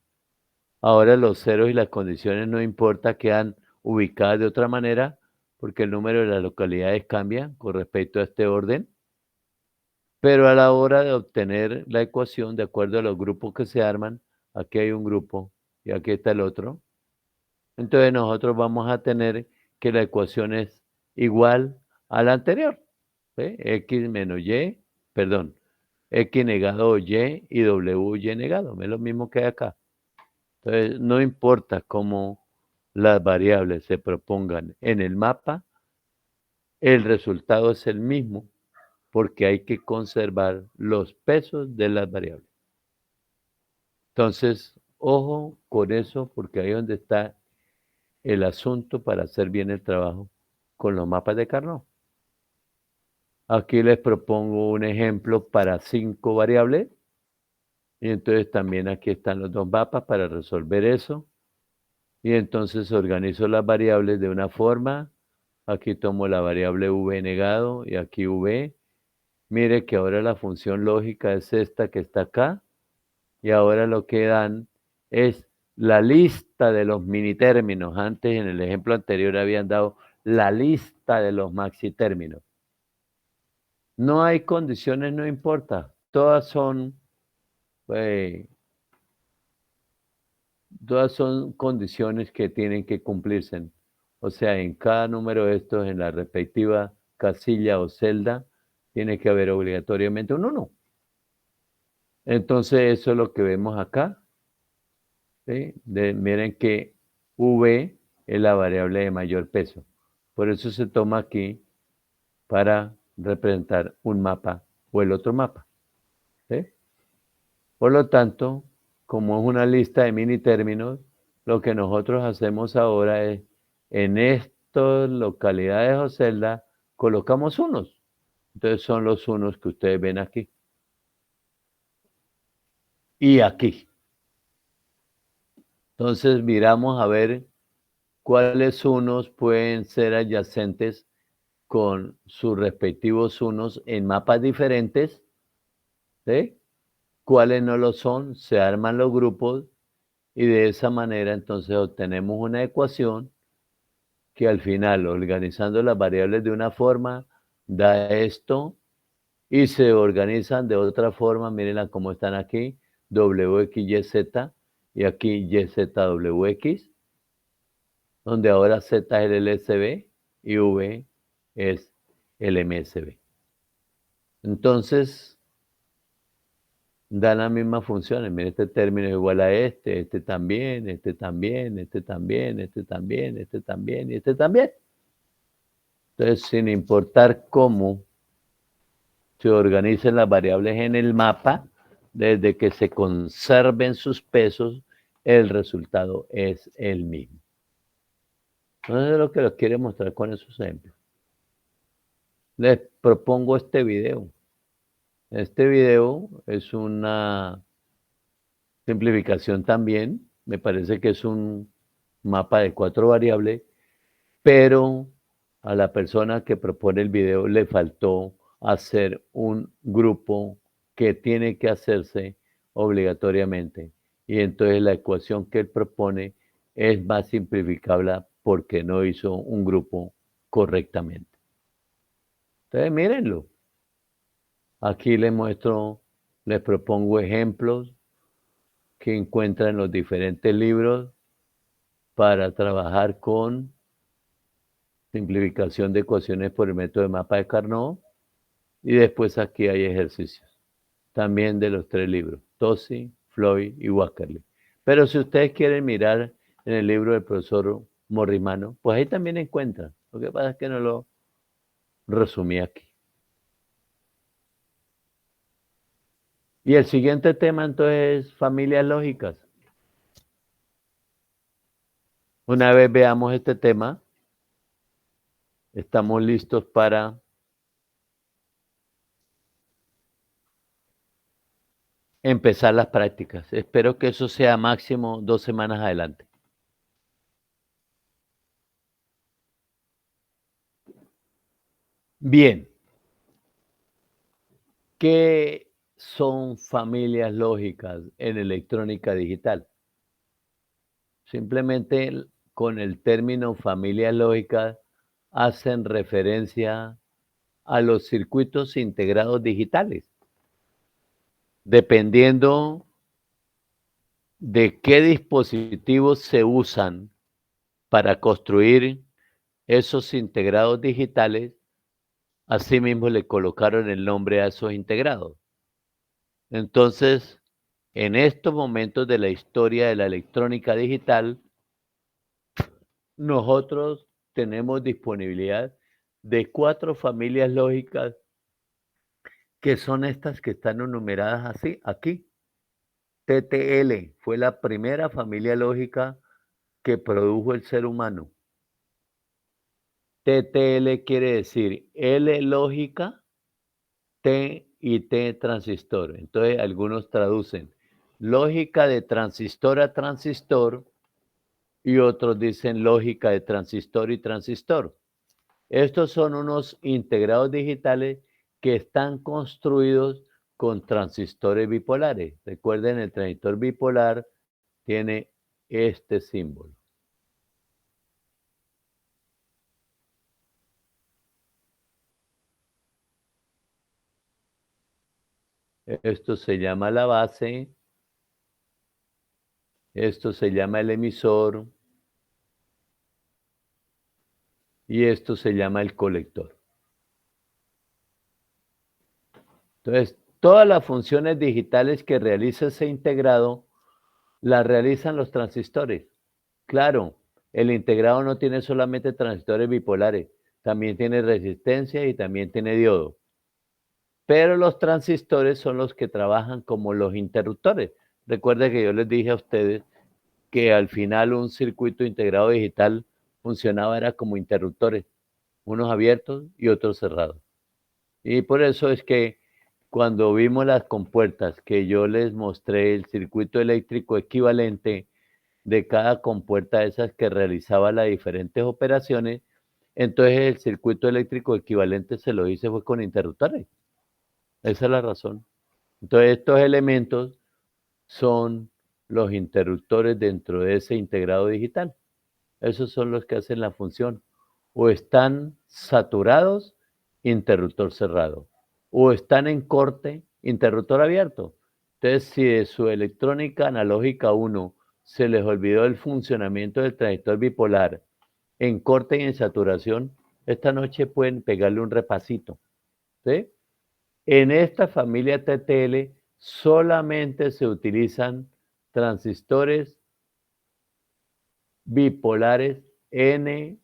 ahora los ceros y las condiciones no importa, quedan ubicadas de otra manera, porque el número de las localidades cambia con respecto a este orden. Pero a la hora de obtener la ecuación, de acuerdo a los grupos que se arman, aquí hay un grupo y aquí está el otro. Entonces nosotros vamos a tener que la ecuación es igual a la anterior. ¿Sí? X menos Y, perdón, X negado Y y W Y negado. Es lo mismo que hay acá. Entonces no importa cómo las variables se propongan en el mapa, el resultado es el mismo, porque hay que conservar los pesos de las variables. Entonces, ojo con eso, porque ahí es donde está el asunto para hacer bien el trabajo con los mapas de Carnot. Aquí les propongo un ejemplo para 5 variables, y entonces también aquí están los dos mapas para resolver eso. y entonces organizo las variables de una forma. Aquí tomo la variable v negado y aquí v. Mire que ahora la función lógica es esta que está acá, y ahora lo que dan es la lista de los minitérminos. Antes, en el ejemplo anterior, habían dado la lista de los maxitérminos. No hay condiciones, no importa. Todas son condiciones que tienen que cumplirse. O sea, en cada número de estos, en la respectiva casilla o celda, tiene que haber obligatoriamente un 1. Entonces, eso es lo que vemos acá. ¿Sí? Miren que V es la variable de mayor peso. Por eso se toma aquí para representar un mapa o el otro mapa. ¿Sí? Por lo tanto, como es una lista de mini términos, lo que nosotros hacemos ahora es, en estas localidades o celdas, colocamos unos. Entonces son los unos que ustedes ven aquí. Y aquí. Entonces miramos a ver cuáles unos pueden ser adyacentes con sus respectivos unos en mapas diferentes. ¿Sí? Cuáles no lo son, se arman los grupos y de esa manera entonces obtenemos una ecuación que al final, organizando las variables de una forma, da esto y se organizan de otra forma. Mírenla cómo están aquí, WXYZ y aquí YZWX, donde ahora Z es el LSB y V es el MSB. Entonces, dan las mismas funciones. Mira, este término es igual a este también, este también, este también, este también, este también y este también. Entonces, sin importar cómo se organicen las variables en el mapa, desde que se conserven sus pesos, el resultado es el mismo. Entonces, es lo que les quiero mostrar con esos ejemplos. Les propongo este video. Este video es una simplificación también. Me parece que es un mapa de 4 variables, pero a la persona que propone el video le faltó hacer un grupo que tiene que hacerse obligatoriamente. Y entonces la ecuación que él propone es más simplificable porque no hizo un grupo correctamente. Entonces, mírenlo. Aquí les muestro, les propongo ejemplos que encuentran en los diferentes libros para trabajar con simplificación de ecuaciones por el método de mapa de Carnot. Y después aquí hay ejercicios, también de los 3 libros, Tosi, Floyd y Wackerle. Pero si ustedes quieren mirar en el libro del profesor Morrimano, pues ahí también encuentran. Lo que pasa es que no lo resumí aquí. Y el siguiente tema entonces es familias lógicas. Una vez veamos este tema, estamos listos para empezar las prácticas. Espero que eso sea máximo 2 semanas adelante. Bien. ¿Qué son familias lógicas en electrónica digital? Simplemente con el término familias lógicas hacen referencia a los circuitos integrados digitales. Dependiendo de qué dispositivos se usan para construir esos integrados digitales, asimismo le colocaron el nombre a esos integrados. Entonces, en estos momentos de la historia de la electrónica digital, nosotros tenemos disponibilidad de 4 familias lógicas que son estas que están enumeradas así, aquí. TTL fue la primera familia lógica que produjo el ser humano. TTL quiere decir L lógica, T y T transistor. Entonces algunos traducen lógica de transistor a transistor y otros dicen lógica de transistor y transistor. Estos son unos integrados digitales que están construidos con transistores bipolares. Recuerden, el transistor bipolar tiene este símbolo. Esto se llama la base, esto se llama el emisor y esto se llama el colector. Entonces, todas las funciones digitales que realiza ese integrado las realizan los transistores. Claro, el integrado no tiene solamente transistores bipolares, también tiene resistencia y también tiene diodo. Pero los transistores son los que trabajan como los interruptores. Recuerden que yo les dije a ustedes que al final un circuito integrado digital funcionaba era como interruptores, unos abiertos y otros cerrados. Y por eso es que cuando vimos las compuertas que yo les mostré el circuito eléctrico equivalente de cada compuerta de esas que realizaba las diferentes operaciones, entonces el circuito eléctrico equivalente se lo hice fue con interruptores. Esa es la razón. Entonces estos elementos son los interruptores dentro de ese integrado digital. Esos son los que hacen la función. O están saturados, interruptor cerrado. O están en corte, interruptor abierto. Entonces, si de su electrónica analógica 1 se les olvidó el funcionamiento del transistor bipolar en corte y en saturación, esta noche pueden pegarle un repasito. ¿Sí? En esta familia TTL solamente se utilizan transistores bipolares NPN.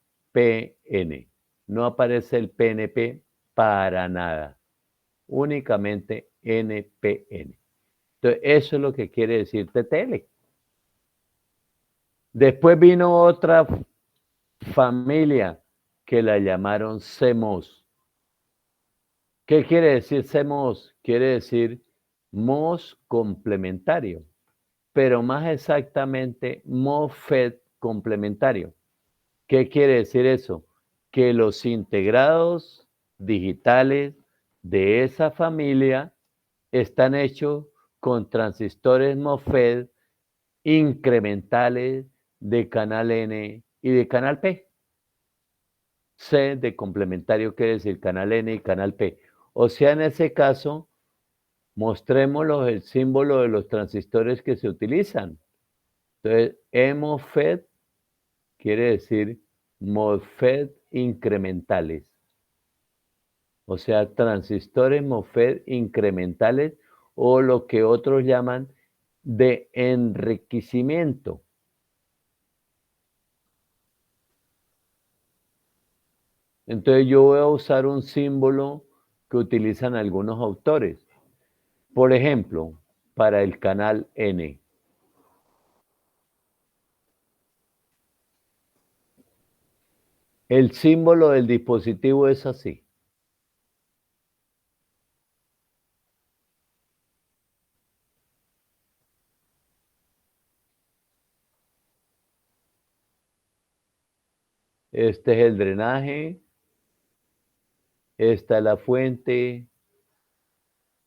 No aparece el PNP para nada, únicamente NPN. Entonces, eso es lo que quiere decir TTL. Después vino otra familia que la llamaron CMOS. ¿Qué quiere decir CMOS? Quiere decir MOS complementario, pero más exactamente MOSFET complementario. ¿Qué quiere decir eso? Que los integrados digitales de esa familia están hechos con transistores MOSFET incrementales de canal N y de canal P. C de complementario quiere decir canal N y canal P. O sea, en ese caso, mostrémoslos el símbolo de los transistores que se utilizan. Entonces, MOSFET quiere decir MOSFET incrementales. O sea, transistores MOSFET incrementales o lo que otros llaman de enriquecimiento. Entonces yo voy a usar un símbolo que utilizan algunos autores. Por ejemplo, para el canal N. El símbolo del dispositivo es así. Este es el drenaje, esta es la fuente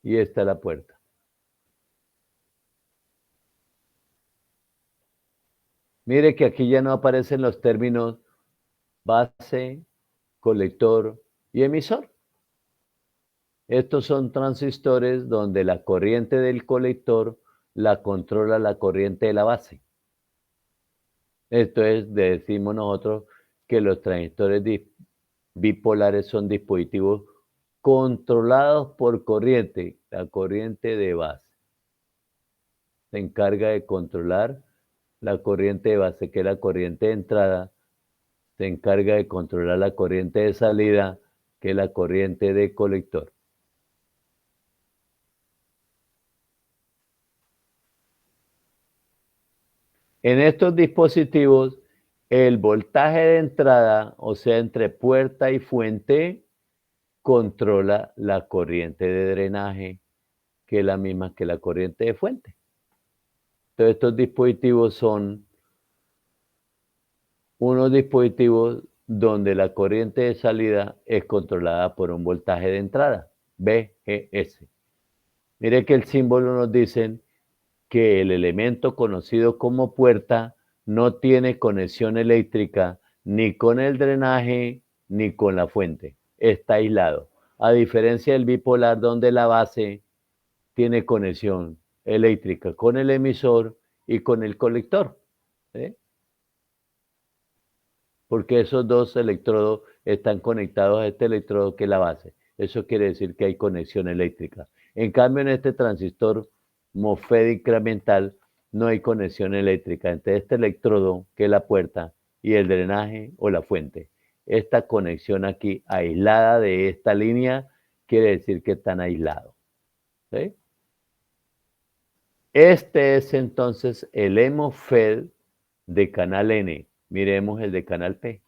y esta es la puerta. Mire que aquí ya no aparecen los términos base, colector y emisor. Estos son transistores donde la corriente del colector la controla la corriente de la base. Esto es, decimos nosotros que los transistores bipolares son dispositivos controlados por corriente, la corriente de base. Se encarga de controlar la corriente de base, que es la corriente de entrada, se encarga de controlar la corriente de salida, que es la corriente de colector. En estos dispositivos, el voltaje de entrada, o sea, entre puerta y fuente, controla la corriente de drenaje, que es la misma que la corriente de fuente. Entonces, estos dispositivos son unos dispositivos donde la corriente de salida es controlada por un voltaje de entrada, VGS. Mire que el símbolo nos dice que el elemento conocido como puerta no tiene conexión eléctrica ni con el drenaje ni con la fuente. Está aislado. A diferencia del bipolar donde la base tiene conexión eléctrica con el emisor y con el colector. ¿Sí? Porque esos dos electrodos están conectados a este electrodo que es la base. Eso quiere decir que hay conexión eléctrica. En cambio, en este transistor MOSFET incremental no hay conexión eléctrica entre este electrodo, que es la puerta, y el drenaje o la fuente. Esta conexión aquí aislada de esta línea quiere decir que están aislados. ¿Sí? Este es entonces el MOSFET de canal N. Miremos el de canal P.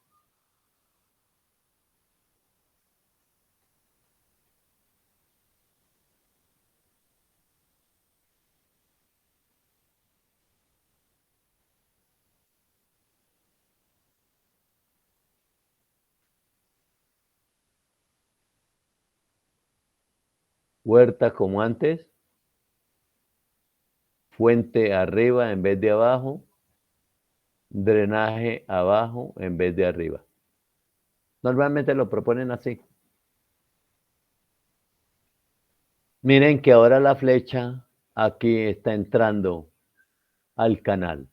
Puerta como antes, fuente arriba en vez de abajo, drenaje abajo en vez de arriba. Normalmente lo proponen así. Miren que ahora la flecha aquí está entrando al canal.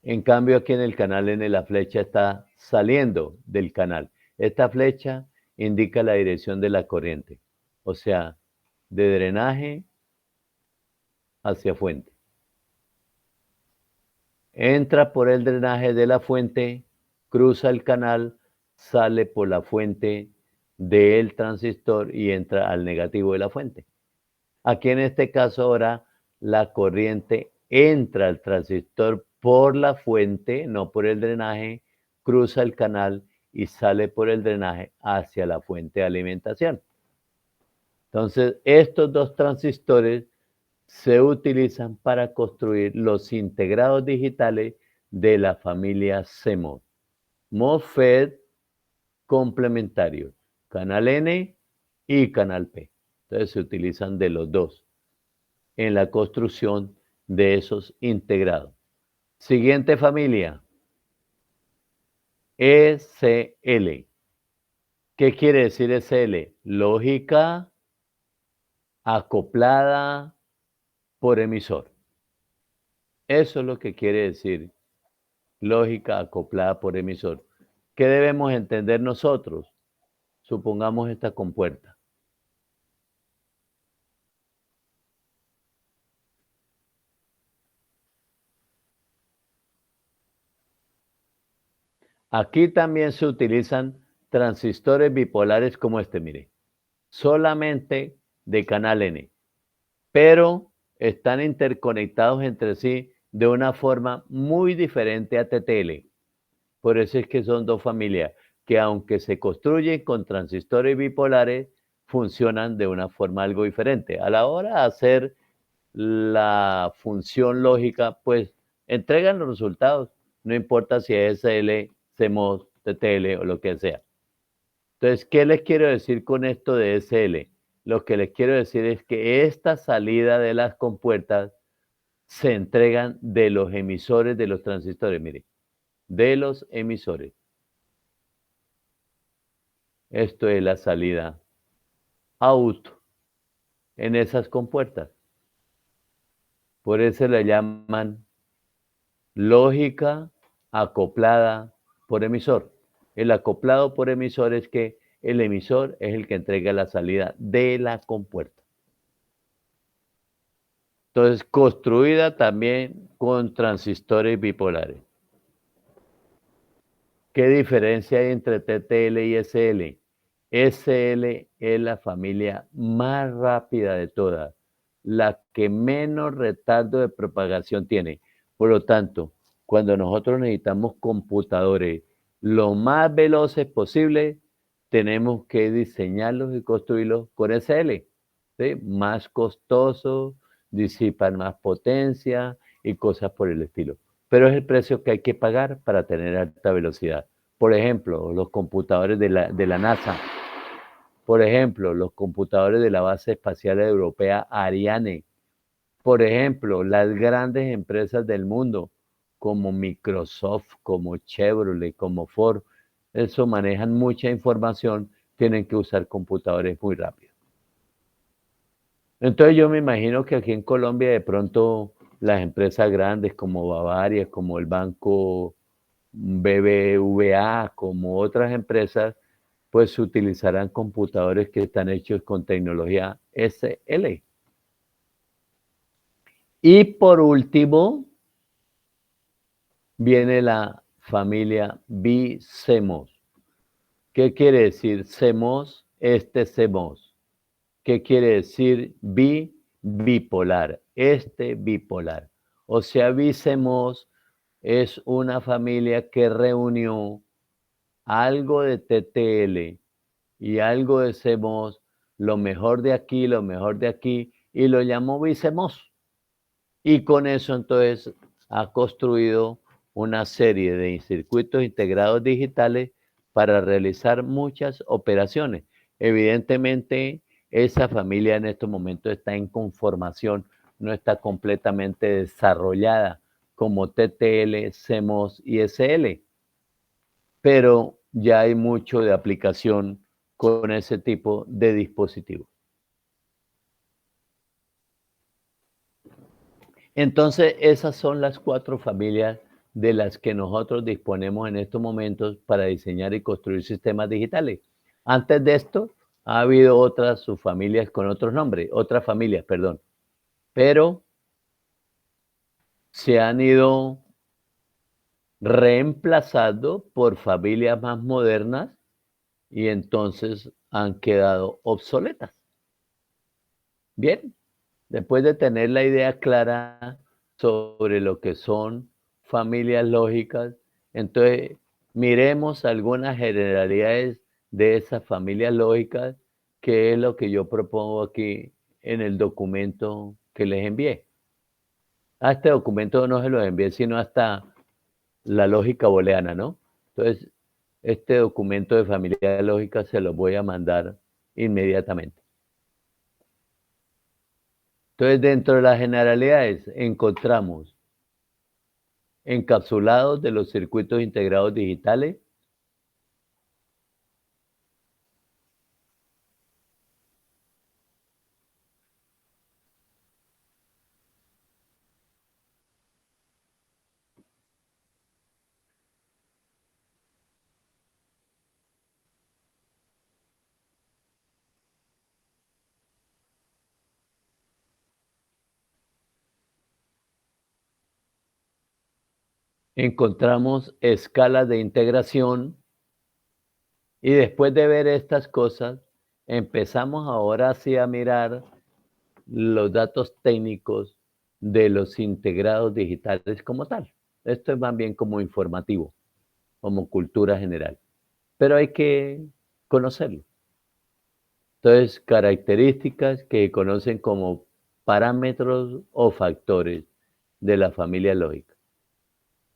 En cambio aquí en el canal N la flecha está saliendo del canal. Esta flecha indica la dirección de la corriente, o sea, de drenaje hacia fuente. Entra por el drenaje de la fuente, cruza el canal, sale por la fuente del transistor y entra al negativo de la fuente. Aquí en este caso ahora la corriente entra al transistor por la fuente, no por el drenaje, cruza el canal y sale por el drenaje hacia la fuente de alimentación. Entonces, estos dos transistores se utilizan para construir los integrados digitales de la familia CMOS. MOSFET complementarios, canal N y canal P. Entonces se utilizan de los dos en la construcción de esos integrados. Siguiente familia, ECL. ¿Qué quiere decir ECL? Lógica acoplada por emisor. Eso es lo que quiere decir lógica acoplada por emisor. ¿Qué debemos entender nosotros? Supongamos esta compuerta. Aquí también se utilizan transistores bipolares como este, mire, solamente de canal N, pero están interconectados entre sí de una forma muy diferente a TTL. Por eso es que son dos familias que aunque se construyen con transistores bipolares, funcionan de una forma algo diferente. A la hora de hacer la función lógica, pues entregan los resultados, no importa si es SL, CMOS, TTL o lo que sea. Entonces, ¿qué les quiero decir con esto de SL? Lo que les quiero decir es que esta salida de las compuertas se entregan de los emisores de los transistores, mire, de los emisores. Esto es la salida out en esas compuertas. Por eso le llaman lógica acoplada por emisor. El acoplado por emisor es que el emisor es el que entrega la salida de la compuerta. Entonces, construida también con transistores bipolares. ¿Qué diferencia hay entre TTL y SL? SL es la familia más rápida de todas, la que menos retardo de propagación tiene. Por lo tanto, cuando nosotros necesitamos computadores lo más veloces posible, tenemos que diseñarlos y construirlos con SL. ¿Sí? Más costoso, disipan más potencia y cosas por el estilo. pero es el precio que hay que pagar para tener alta velocidad. Por ejemplo, los computadores de la NASA. Por ejemplo, los computadores de la Base Espacial Europea Ariane. Por ejemplo, las grandes empresas del mundo, como Microsoft, como Chevrolet, como Ford, eso manejan mucha información, tienen que usar computadores muy rápidos. Entonces yo me imagino que aquí en Colombia de pronto las empresas grandes como Bavaria, como el Banco BBVA, como otras empresas, pues utilizarán computadores que están hechos con tecnología SL. Y por último, viene la familia BICMOS. ¿Qué quiere decir CMOS? CMOS. ¿Qué quiere decir bipolar? Bipolar. O sea, BICMOS es una familia que reunió algo de TTL y algo de CMOS, lo mejor de aquí, lo mejor de aquí, y lo llamó BICMOS. Y con eso entonces ha construido una serie de circuitos integrados digitales para realizar muchas operaciones. Evidentemente, esa familia en estos momentos está en conformación, no está completamente desarrollada como TTL, CMOS y SL, pero ya hay mucho de aplicación con ese tipo de dispositivos. Entonces, esas son las 4 familias de las que nosotros disponemos en estos momentos para diseñar y construir sistemas digitales. Antes de esto, ha habido otras subfamilias con otros nombres, otras familias, perdón, pero se han ido reemplazando por familias más modernas y entonces han quedado obsoletas. Bien, después de tener la idea clara sobre lo que son familias lógicas, entonces miremos algunas generalidades de esas familias lógicas, que es lo que yo propongo aquí en el documento que les envié. A este documento no se lo envié, sino hasta la lógica booleana, ¿no? Entonces, este documento de familia lógica se lo voy a mandar inmediatamente. Entonces, dentro de las generalidades encontramos encapsulados de los circuitos integrados digitales, encontramos escalas de integración y después de ver estas cosas, empezamos ahora sí a mirar los datos técnicos de los integrados digitales como tal. Esto es más bien como informativo, como cultura general, pero hay que conocerlo. Entonces, características que conocen como parámetros o factores de la familia lógica.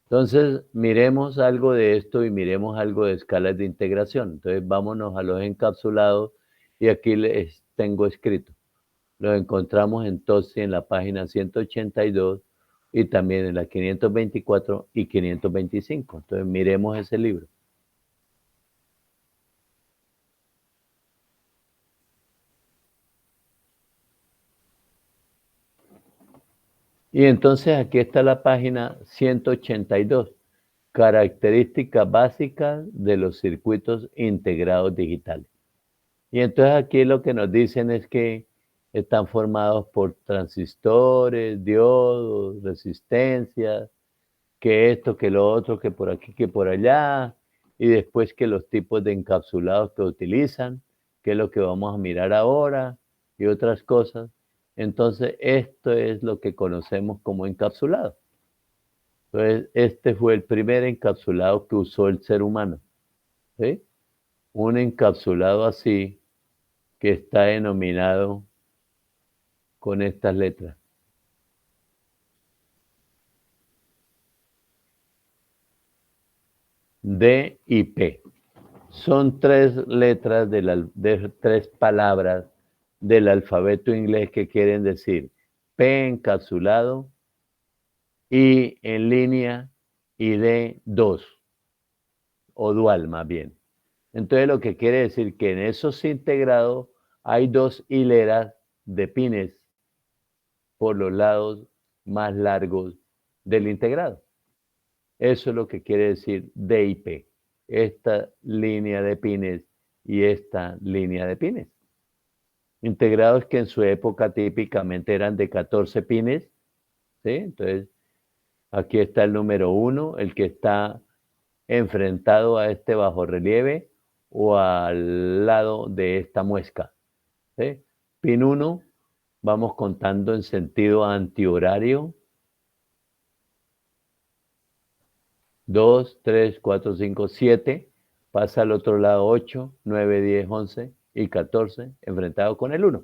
Entonces, miremos algo de esto y miremos algo de escalas de integración. Entonces, vámonos a los encapsulados y aquí les tengo escrito. Los encontramos entonces en la página 182 y también en la 524 y 525. Entonces, miremos ese libro. Y entonces aquí está la página 182, características básicas de los circuitos integrados digitales. Y entonces aquí lo que nos dicen es que están formados por transistores, diodos, resistencias, que esto, que lo otro, que por aquí, que por allá, y después que los tipos de encapsulados que utilizan, que es lo que vamos a mirar ahora, y otras cosas. Entonces, esto es lo que conocemos como encapsulado. Entonces, este fue el primer encapsulado que usó el ser humano, ¿sí? Un encapsulado así, que está denominado con estas letras. D y P. Son 3 letras de 3 palabras del alfabeto inglés que quieren decir P encapsulado, I en línea y D 2, o dual más bien. Entonces lo que quiere decir que en esos integrados hay 2 hileras de pines por los lados más largos del integrado. Eso es lo que quiere decir D y P. Esta línea de pines y esta línea de pines. Integrados que en su época típicamente eran de 14 pines, ¿sí? Entonces, aquí está el número 1, el que está enfrentado a este bajorrelieve o al lado de esta muesca, ¿sí? Pin 1, vamos contando en sentido antihorario. 2, 3, 4, 5, 7, pasa al otro lado 8, 9, 10, 11 y 14, enfrentado con el 1.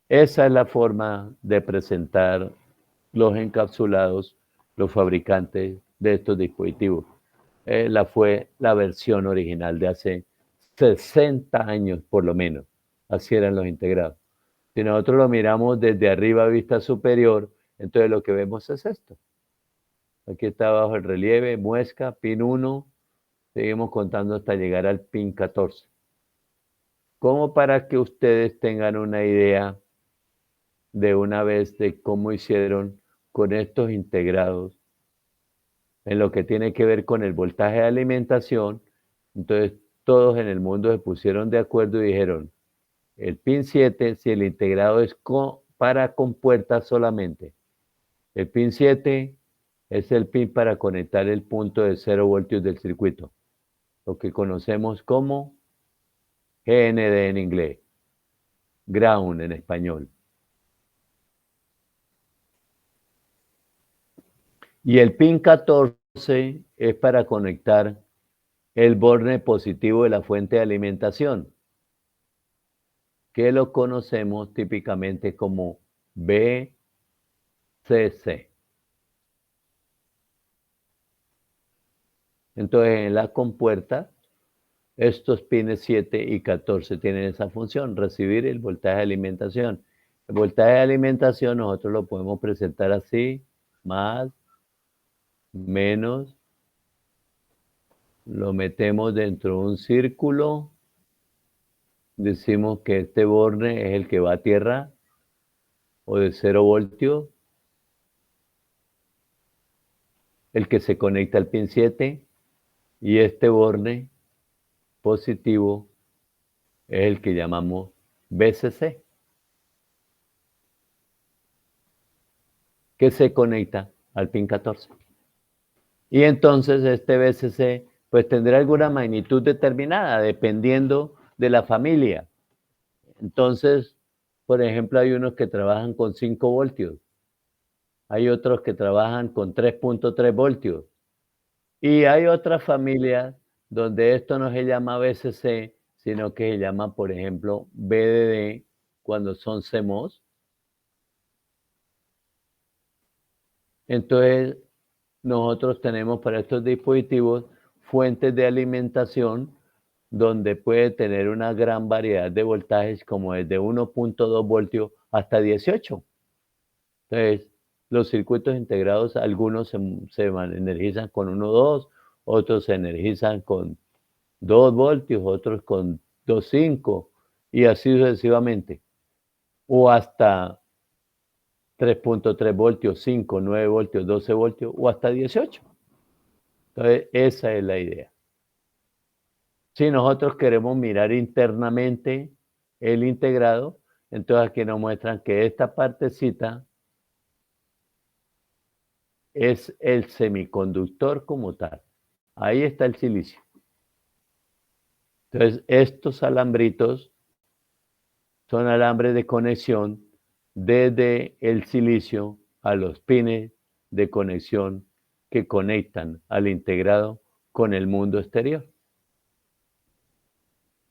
Esa es la forma de presentar los encapsulados, los fabricantes de estos dispositivos. Fue la versión original de hace 60 años, por lo menos. Así eran los integrados. Si nosotros lo miramos desde arriba a vista superior, entonces lo que vemos es esto. Aquí está abajo el relieve, muesca, pin 1, seguimos contando hasta llegar al pin 14. Como para que ustedes tengan una idea de una vez de cómo hicieron con estos integrados en lo que tiene que ver con el voltaje de alimentación. Entonces todos en el mundo se pusieron de acuerdo y dijeron, el pin 7, si el integrado es para compuertas solamente, el pin 7 es el pin para conectar el punto de 0 voltios del circuito, lo que conocemos como GND en inglés, ground en español. Y el pin 14 es para conectar el borne positivo de la fuente de alimentación, que lo conocemos típicamente como BCC. Entonces, en la compuerta, estos pines 7 y 14 tienen esa función, recibir el voltaje de alimentación. El voltaje de alimentación nosotros lo podemos presentar así, más, menos, lo metemos dentro de un círculo, decimos que este borne es el que va a tierra o de 0 voltios, el que se conecta al pin 7, y este borne positivo es el que llamamos BCC, que se conecta al pin 14. Y entonces este BCC pues tendrá alguna magnitud determinada dependiendo de la familia. Entonces, por ejemplo, hay unos que trabajan con 5 voltios, hay otros que trabajan con 3.3 voltios, y hay otras familias donde esto no se llama BCC, sino que se llama, por ejemplo, BDD cuando son CMOS. Entonces, nosotros tenemos para estos dispositivos fuentes de alimentación donde puede tener una gran variedad de voltajes, como desde 1.2 voltios hasta 18. Entonces, los circuitos integrados, algunos se energizan con 1.2, otros se energizan con 2 voltios, otros con 2.5 y así sucesivamente. O hasta 3.3 voltios, 5, 9 voltios, 12 voltios o hasta 18. Entonces, esa es la idea. Si nosotros queremos mirar internamente el integrado, entonces aquí nos muestran que esta partecita es el semiconductor como tal. Ahí está el silicio. Entonces, estos alambritos son alambres de conexión desde el silicio a los pines de conexión que conectan al integrado con el mundo exterior.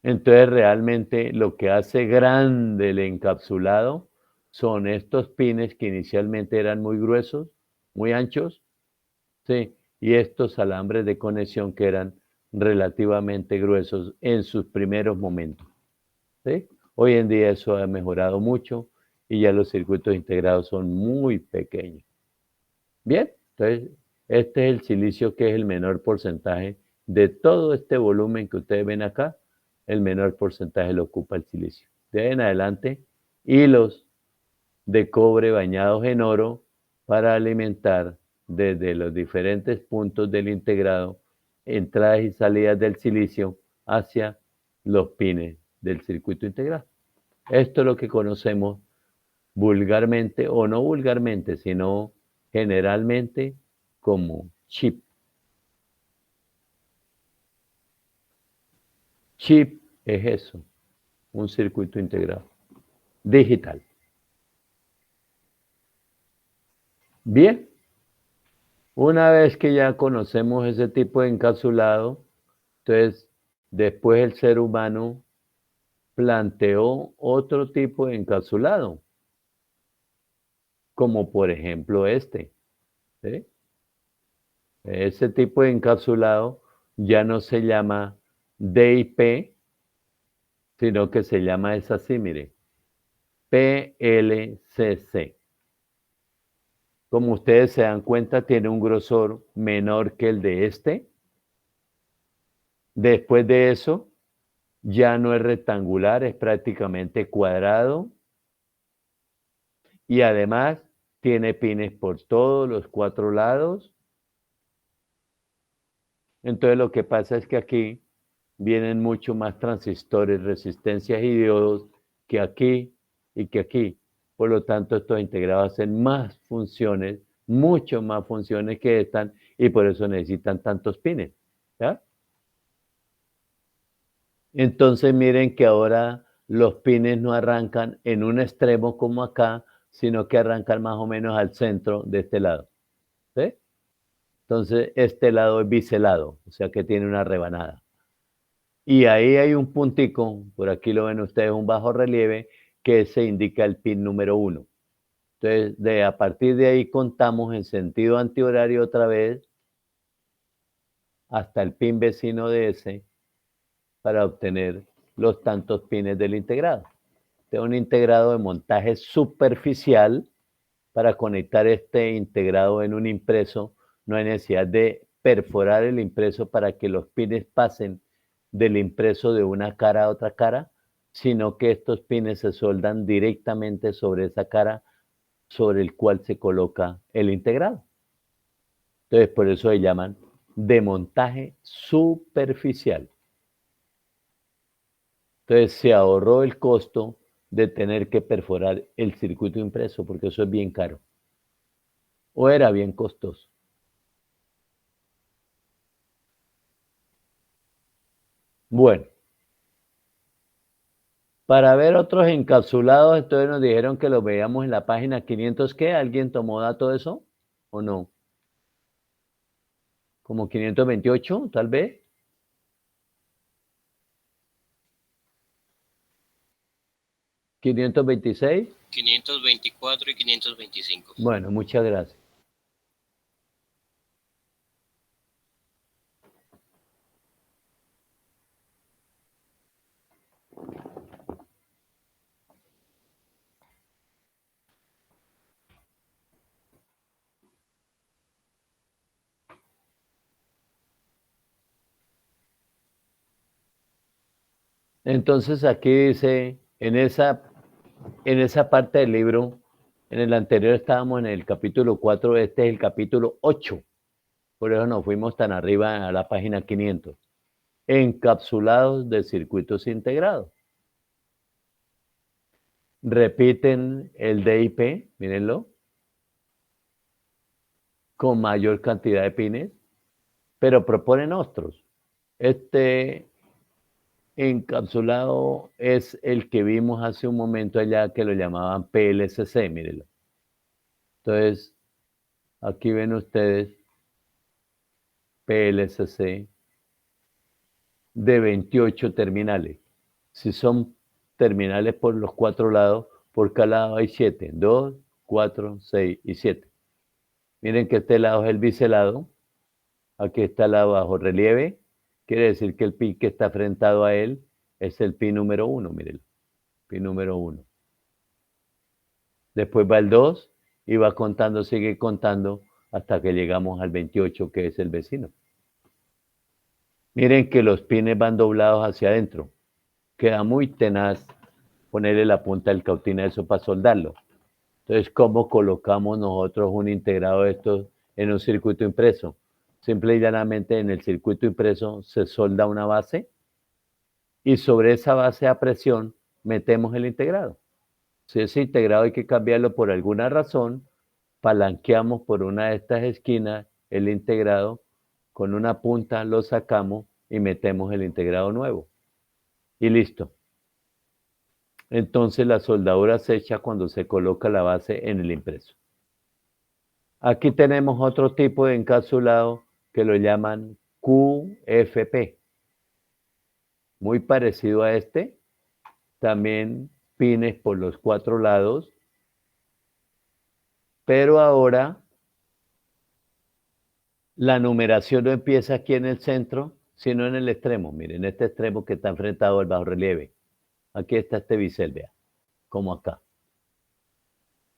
Entonces, realmente lo que hace grande el encapsulado son estos pines que inicialmente eran muy gruesos, muy anchos, ¿sí? y estos alambres de conexión que eran relativamente gruesos en sus primeros momentos, ¿sí? Hoy en día eso ha mejorado mucho y ya los circuitos integrados son muy pequeños. Bien, entonces este es el silicio que es el menor porcentaje de todo este volumen que ustedes ven acá, el menor porcentaje lo ocupa el silicio. De ahí en adelante, hilos de cobre bañados en oro para alimentar desde los diferentes puntos del integrado, entradas y salidas del silicio hacia los pines del circuito integrado. Esto es lo que conocemos vulgarmente, o no vulgarmente, sino generalmente como chip. Chip es eso, un circuito integrado, digital. Bien, una vez que ya conocemos ese tipo de encapsulado, entonces después el ser humano planteó otro tipo de encapsulado, como por ejemplo este, ¿sí? Ese tipo de encapsulado ya no se llama DIP, sino que se llama, es así, mire, PLCC. Como ustedes se dan cuenta, tiene un grosor menor que el de este. Después de eso, ya no es rectangular, es prácticamente cuadrado. Y además tiene pines por todos los 4 lados. Entonces lo que pasa es que aquí vienen mucho más transistores, resistencias y diodos que aquí y que aquí. Por lo tanto, estos integrados hacen más funciones, mucho más funciones que están, y por eso necesitan tantos pines, ¿ya? Entonces miren que ahora los pines no arrancan en un extremo como acá, sino que arrancan más o menos al centro de este lado, ¿sí? Entonces este lado es biselado, o sea que tiene una rebanada. Y ahí hay un puntico, por aquí lo ven ustedes, un bajo relieve, que se indica el pin número 1. Entonces, a partir de ahí contamos en sentido antihorario otra vez hasta el pin vecino de ese para obtener los tantos pines del integrado. Este es un integrado de montaje superficial. Para conectar este integrado en un impreso, no hay necesidad de perforar el impreso para que los pines pasen del impreso de una cara a otra cara, sino que estos pines se soldan directamente sobre esa cara sobre el cual se coloca el integrado. Entonces, por eso se llaman de montaje superficial. Entonces, se ahorró el costo de tener que perforar el circuito impreso, porque eso es bien caro. O era bien costoso. Bueno, para ver otros encapsulados, entonces nos dijeron que los veíamos en la página 500, ¿qué? ¿Alguien tomó dato de eso o no? ¿Como 528, tal vez? ¿526? 524 y 525. Bueno, muchas gracias. Entonces aquí dice, en esa parte del libro, en el anterior estábamos en el capítulo 4, este es el capítulo 8. Por eso nos fuimos tan arriba a la página 500. Encapsulados de circuitos integrados. Repiten el DIP, mírenlo, con mayor cantidad de pines, pero proponen otros. Este encapsulado es el que vimos hace un momento allá que lo llamaban PLCC, mírenlo. Entonces, aquí ven ustedes PLCC de 28 terminales. Si son terminales por los 4 lados, por cada lado hay 7, 2, 4, 6 y 7. Miren que este lado es el biselado, Aquí está la bajorrelieve. Quiere decir que el pin que está frentado a él es el pin número 1, mírenlo. Pin número 1. Después va el 2 y va contando, sigue contando hasta que llegamos al 28, que es el vecino. Miren que los pines van doblados hacia adentro. Queda muy tenaz ponerle la punta del cautín a eso para soldarlo. Entonces, ¿cómo colocamos nosotros un integrado de estos en un circuito impreso? Simple y llanamente en el circuito impreso se solda una base y sobre esa base a presión metemos el integrado. Si ese integrado hay que cambiarlo por alguna razón, palanqueamos por una de estas esquinas el integrado, con una punta lo sacamos y metemos el integrado nuevo. Y listo. Entonces la soldadura se echa cuando se coloca la base en el impreso. Aquí tenemos otro tipo de encapsulado que lo llaman QFP. Muy parecido a este. También pines por los 4 lados. Pero ahora la numeración no empieza aquí en el centro, sino en el extremo. Miren, este extremo que está enfrentado al bajorrelieve. Aquí está este bisel, vea, como acá.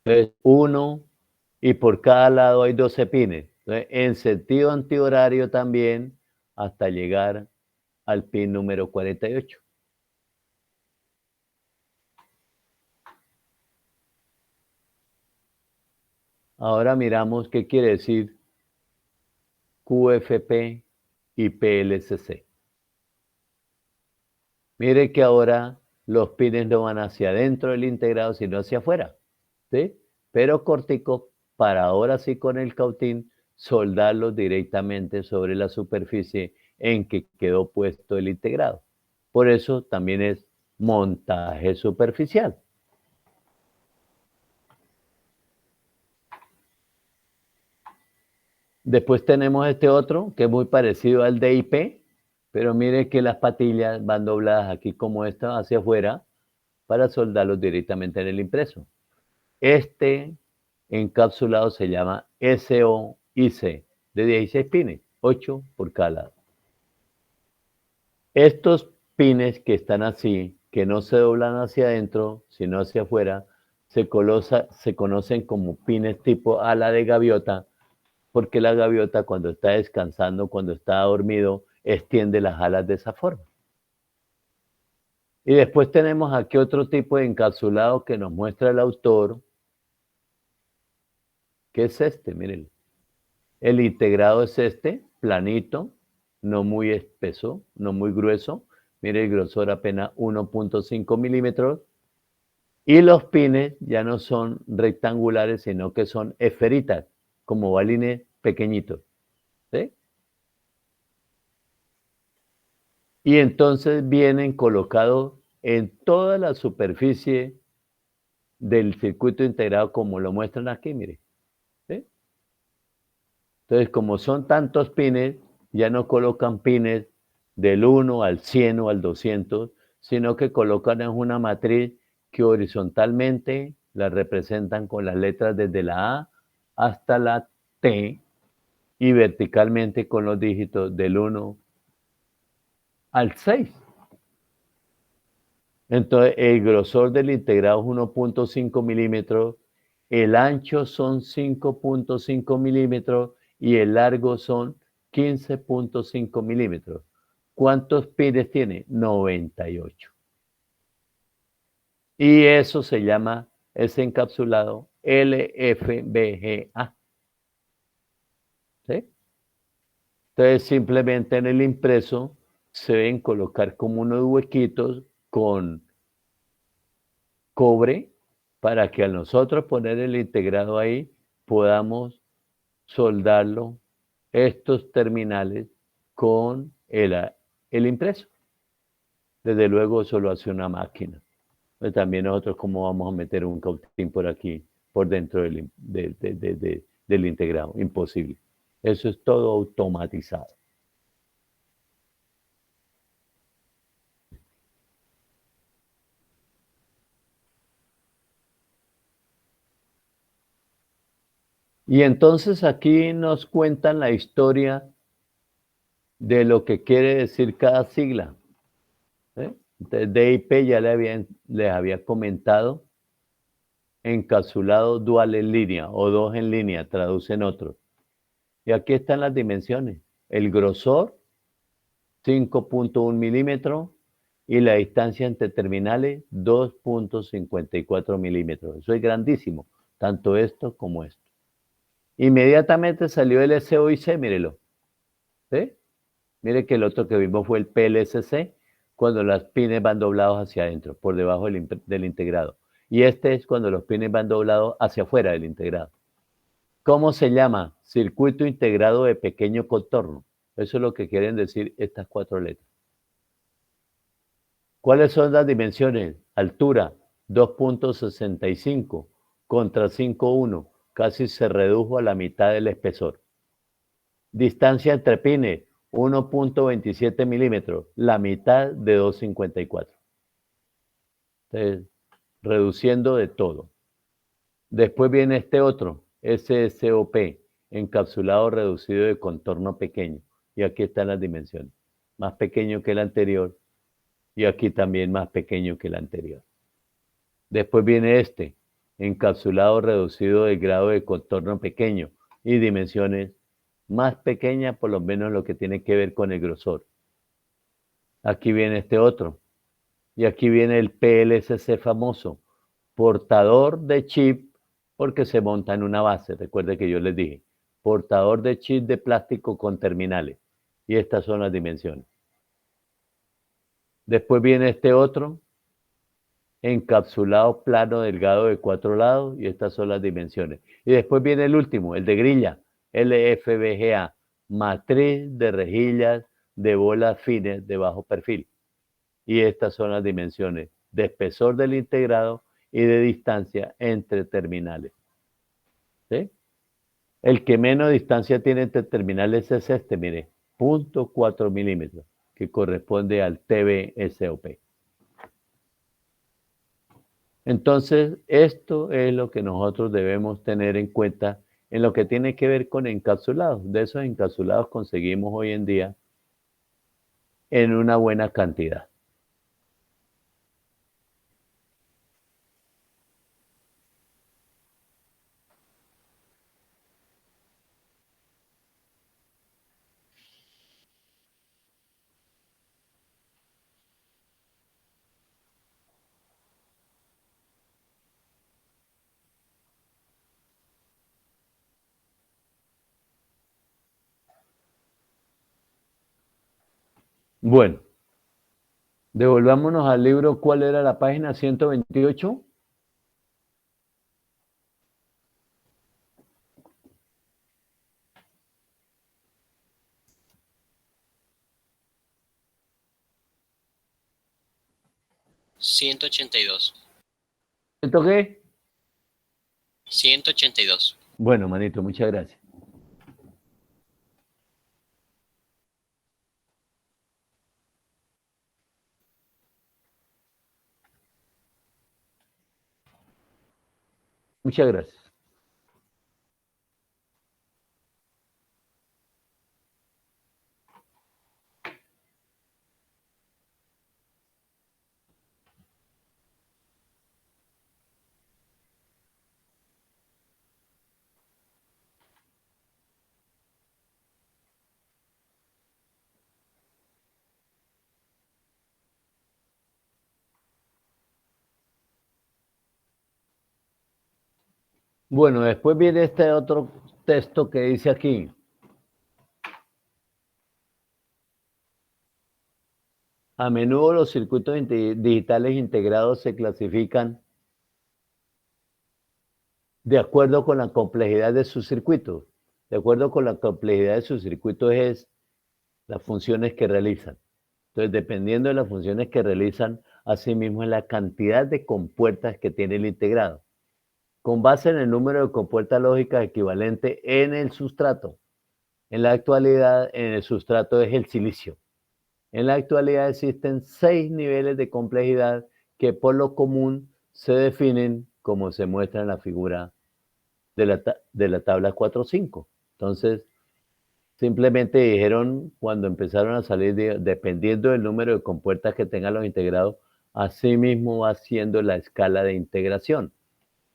Entonces, 1 y por cada lado hay 12 pines. Entonces, en sentido antihorario también, hasta llegar al pin número 48. Ahora miramos qué quiere decir QFP y PLCC. Mire que ahora los pines no van hacia adentro del integrado, sino hacia afuera, ¿sí? Pero cortico para ahora sí con el cautín soldarlos directamente sobre la superficie en que quedó puesto el integrado. Por eso también es montaje superficial. Después tenemos este otro que es muy parecido al DIP, pero mire que las patillas van dobladas aquí como esta hacia afuera para soldarlos directamente en el impreso. Este encapsulado se llama SOIC de 16 pines, 8 por cada lado. Estos pines que están así, que no se doblan hacia adentro, sino hacia afuera, se conocen como pines tipo ala de gaviota, porque la gaviota cuando está descansando, cuando está dormido, extiende las alas de esa forma. Y después tenemos aquí otro tipo de encapsulado que nos muestra el autor, que es este, miren. El integrado es este, planito, no muy espeso, no muy grueso. Mire el grosor apenas 1.5 milímetros. Y los pines ya no son rectangulares, sino que son esferitas, como balines pequeñitos. ¿Sí? Y entonces vienen colocados en toda la superficie del circuito integrado, como lo muestran aquí, mire. ¿Sí? Entonces, como son tantos pines, ya no colocan pines del 1 al 100 o al 200, sino que colocan en una matriz que horizontalmente la representan con las letras desde la A hasta la T y verticalmente con los dígitos del 1 al 6. Entonces, el grosor del integrado es 1.5 milímetros, el ancho son 5.5 milímetros y el largo son 15.5 milímetros. ¿Cuántos pines tiene? 98. Y eso se llama, ese encapsulado, LFBGA. ¿Sí? Entonces, simplemente en el impreso se deben colocar como unos huequitos con cobre para que al nosotros poner el integrado ahí podamos soldarlo, estos terminales, con el impreso. Desde luego eso lo hace una máquina. Pero también nosotros cómo vamos a meter un cautín por aquí, por dentro del integrado. Imposible. Eso es todo automatizado. Y entonces aquí nos cuentan la historia de lo que quiere decir cada sigla. Entonces, DIP ya les había comentado, encapsulado dual en línea o dos en línea, traducen otros. Y aquí están las dimensiones. El grosor, 5.1 milímetros, y la distancia entre terminales, 2.54 milímetros. Eso es grandísimo, tanto esto como esto. Inmediatamente salió el SOIC, mírelo. ¿Sí? Mire que el otro que vimos fue el PLSC, cuando los pines van doblados hacia adentro, por debajo del integrado. Y este es cuando los pines van doblados hacia afuera del integrado. ¿Cómo se llama? Circuito integrado de pequeño contorno. Eso es lo que quieren decir estas cuatro letras. ¿Cuáles son las dimensiones? Altura, 2.65 contra 5.1. Casi se redujo a la mitad del espesor. Distancia entre pines, 1.27 milímetros, la mitad de 2.54. Entonces, reduciendo de todo. Después viene este otro, SSOP, encapsulado reducido de contorno pequeño. Y aquí están las dimensiones. Más pequeño que el anterior y aquí también más pequeño que el anterior. Después viene este, encapsulado reducido de grado de contorno pequeño y dimensiones más pequeñas, por lo menos lo que tiene que ver con el grosor. Aquí viene este otro. Y aquí viene el PLSC famoso, portador de chip, porque se monta en una base. Recuerde que yo les dije, portador de chip de plástico con terminales. Y estas son las dimensiones. Después viene este otro, encapsulado plano delgado de 4 lados, y estas son las dimensiones. Y después viene el último, el de grilla, LFBGA, matriz de rejillas de bolas fines de bajo perfil. Y estas son las dimensiones de espesor del integrado y de distancia entre terminales. ¿Sí? El que menos distancia tiene entre terminales es este, mire, 0.4 milímetros, que corresponde al TBSOP. Entonces, esto es lo que nosotros debemos tener en cuenta en lo que tiene que ver con encapsulados. De esos encapsulados conseguimos hoy en día en una buena cantidad. Bueno, devolvámonos al libro. ¿Cuál era la página? 128. $182. ¿Esto qué? 182. Bueno, manito, muchas gracias. Muchas gracias. Bueno, después viene este otro texto que dice aquí. A menudo los circuitos digitales integrados se clasifican de acuerdo con la complejidad de sus circuitos. De acuerdo con la complejidad de sus circuitos es las funciones que realizan. Entonces, dependiendo de las funciones que realizan, asimismo es la cantidad de compuertas que tiene el integrado, con base en el número de compuertas lógicas equivalente en el sustrato. En la actualidad, en el sustrato es el silicio. En la actualidad existen 6 niveles de complejidad que por lo común se definen como se muestra en la figura de la tabla 4.5. Entonces, Simplemente dijeron cuando empezaron a salir, dependiendo del número de compuertas que tengan los integrados, así mismo va siendo la escala de integración.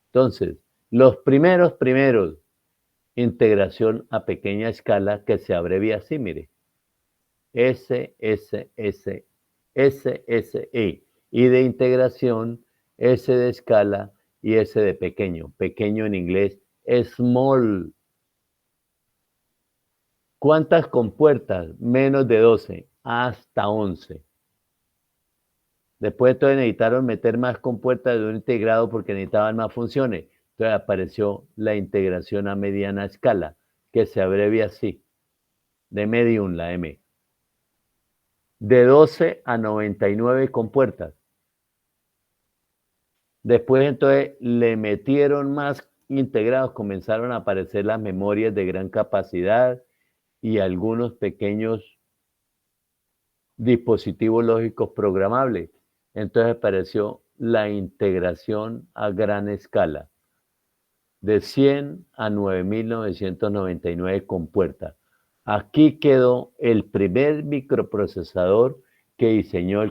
Entonces, los primeros, integración a pequeña escala que se abrevia así, mire. SSI. Y de integración, S de escala y S de pequeño. Pequeño en inglés, small. ¿Cuántas compuertas? Menos de 12, hasta 11. Después entonces necesitaron meter más compuertas de un integrado porque necesitaban más funciones. Entonces apareció la integración a mediana escala, que se abrevia así, de medium, la M. De 12 a 99 compuertas. Después entonces le metieron más integrados, comenzaron a aparecer las memorias de gran capacidad y algunos pequeños dispositivos lógicos programables. Entonces apareció la integración a gran escala, de 100 a 9.999 compuertas. Aquí quedó el primer microprocesador que diseñó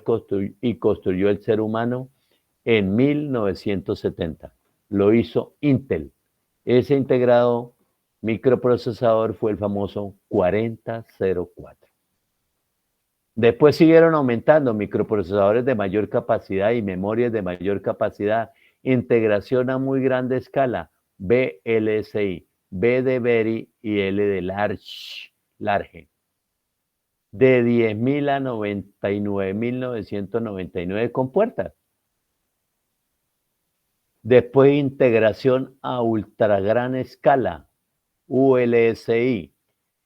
y construyó el ser humano en 1970. Lo hizo Intel. Ese integrado microprocesador fue el famoso 4004. Después siguieron aumentando microprocesadores de mayor capacidad y memorias de mayor capacidad. Integración a muy grande escala, VLSI, B de very y L de large. De 10.000 a 99.999 compuertas. Después integración a ultra gran escala, ULSI,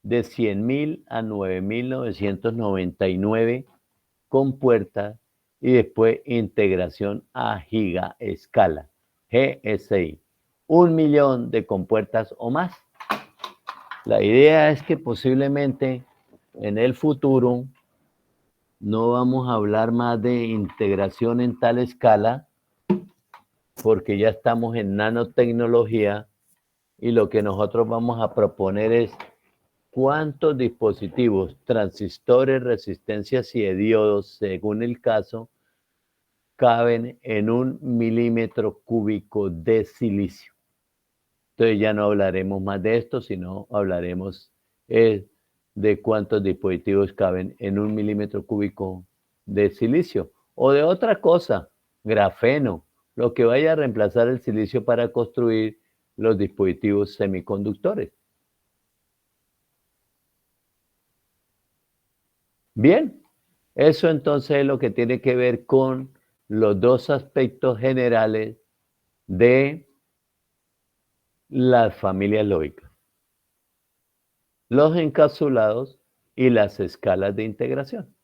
de 100.000 a 9.999 compuertas y después integración a giga escala, GSI, 1.000.000 de compuertas o más. La idea es que posiblemente en el futuro no vamos a hablar más de integración en tal escala porque ya estamos en nanotecnología y lo que nosotros vamos a proponer es cuántos dispositivos, transistores, resistencias y diodos, según el caso, caben en 1 milímetro cúbico de silicio. Entonces ya no hablaremos más de esto, sino hablaremos de cuántos dispositivos caben en 1 milímetro cúbico de silicio o de otra cosa, grafeno, lo que vaya a reemplazar el silicio para construir los dispositivos semiconductores. Bien, eso entonces es lo que tiene que ver con los dos aspectos generales de las familias lógicas, los encapsulados y las escalas de integración.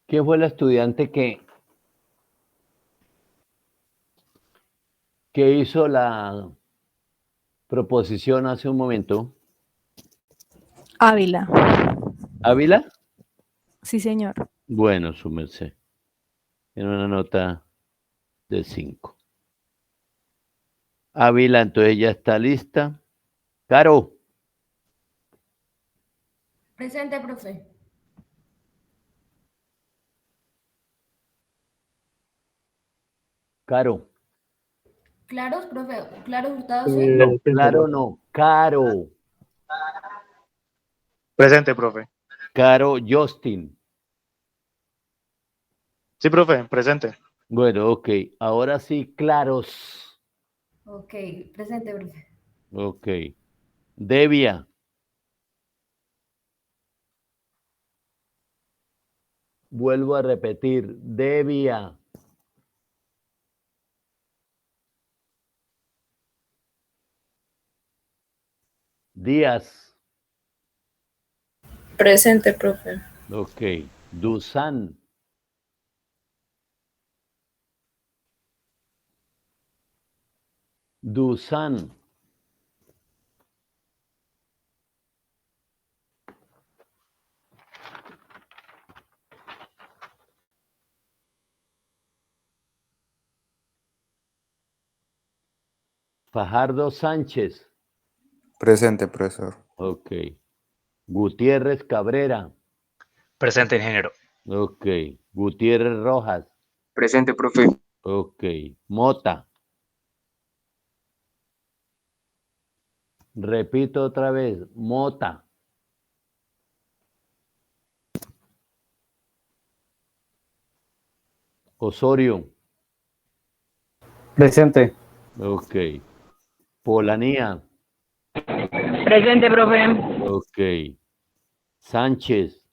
¿Quién fue el estudiante que hizo la proposición hace un momento? Ávila. ¿Ávila? Sí, señor. Bueno, su merced. En una nota de 5. Ávila, entonces ya está lista. Caro. Presente, profe. . Caro. Claros, profe. Claros Hurtado, sí. No, claro no. Caro. Presente, profe. Caro Justin. Sí, profe, presente. Bueno, ok. Ahora sí, claros. Ok, presente, profe. Ok. Devia. Vuelvo a repetir. Devia. Díaz. Presente, profe. Ok. Dusan. Dusan. Fajardo Sánchez. Presente, profesor. Ok. Gutiérrez Cabrera. Presente, ingeniero. Ok. Gutiérrez Rojas. Presente, profe. Ok. Mota. Repito otra vez. Mota. Osorio. Presente. Ok. Polanía. Presente, profe. Ok. Sánchez.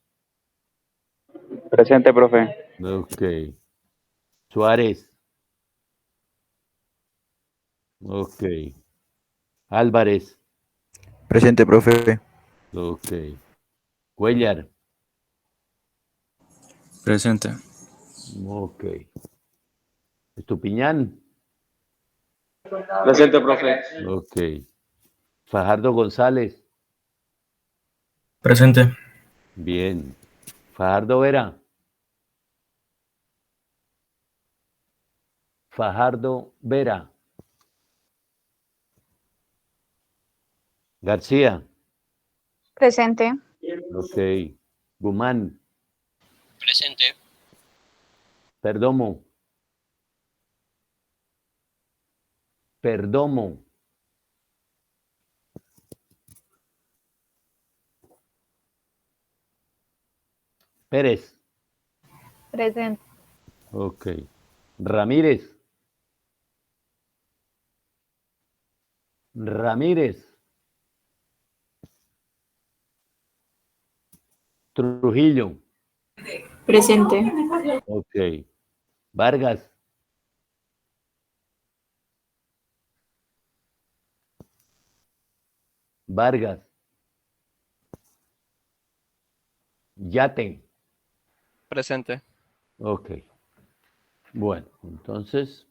Presente, profe. Ok. Suárez. Ok. Álvarez. Presente, profe. Ok. Cuellar. Presente. Ok. Estupiñán. Presente, profe. Ok. Fajardo González. Presente. Bien. Fajardo Vera. Fajardo Vera. García. Presente. Ok. Guzmán. Presente. Perdomo. Perdomo. Pérez. Presente. Ok. Ramírez. Ramírez. Trujillo. Presente. Ok. Vargas. Vargas. Yate. Presente. Ok. Bueno, entonces,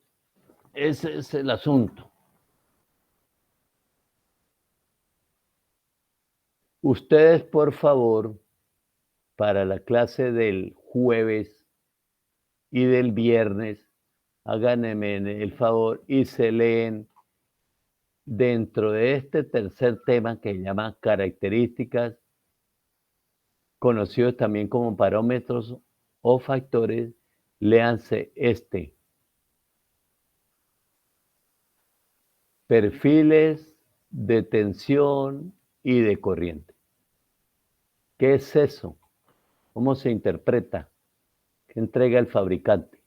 ese es el asunto. Ustedes, por favor, para la clase del jueves y del viernes, háganme el favor y se leen dentro de este tercer tema que se llama características, conocidos también como parámetros o factores, léanse este. Perfiles de tensión y de corriente. ¿Qué es eso? ¿Cómo se interpreta? ¿Qué entrega el fabricante?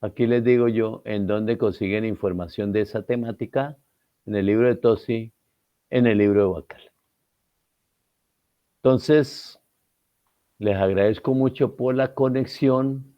Aquí les digo yo en dónde consiguen información de esa temática, en el libro de Tosi, en el libro de Bacal. Entonces, les agradezco mucho por la conexión.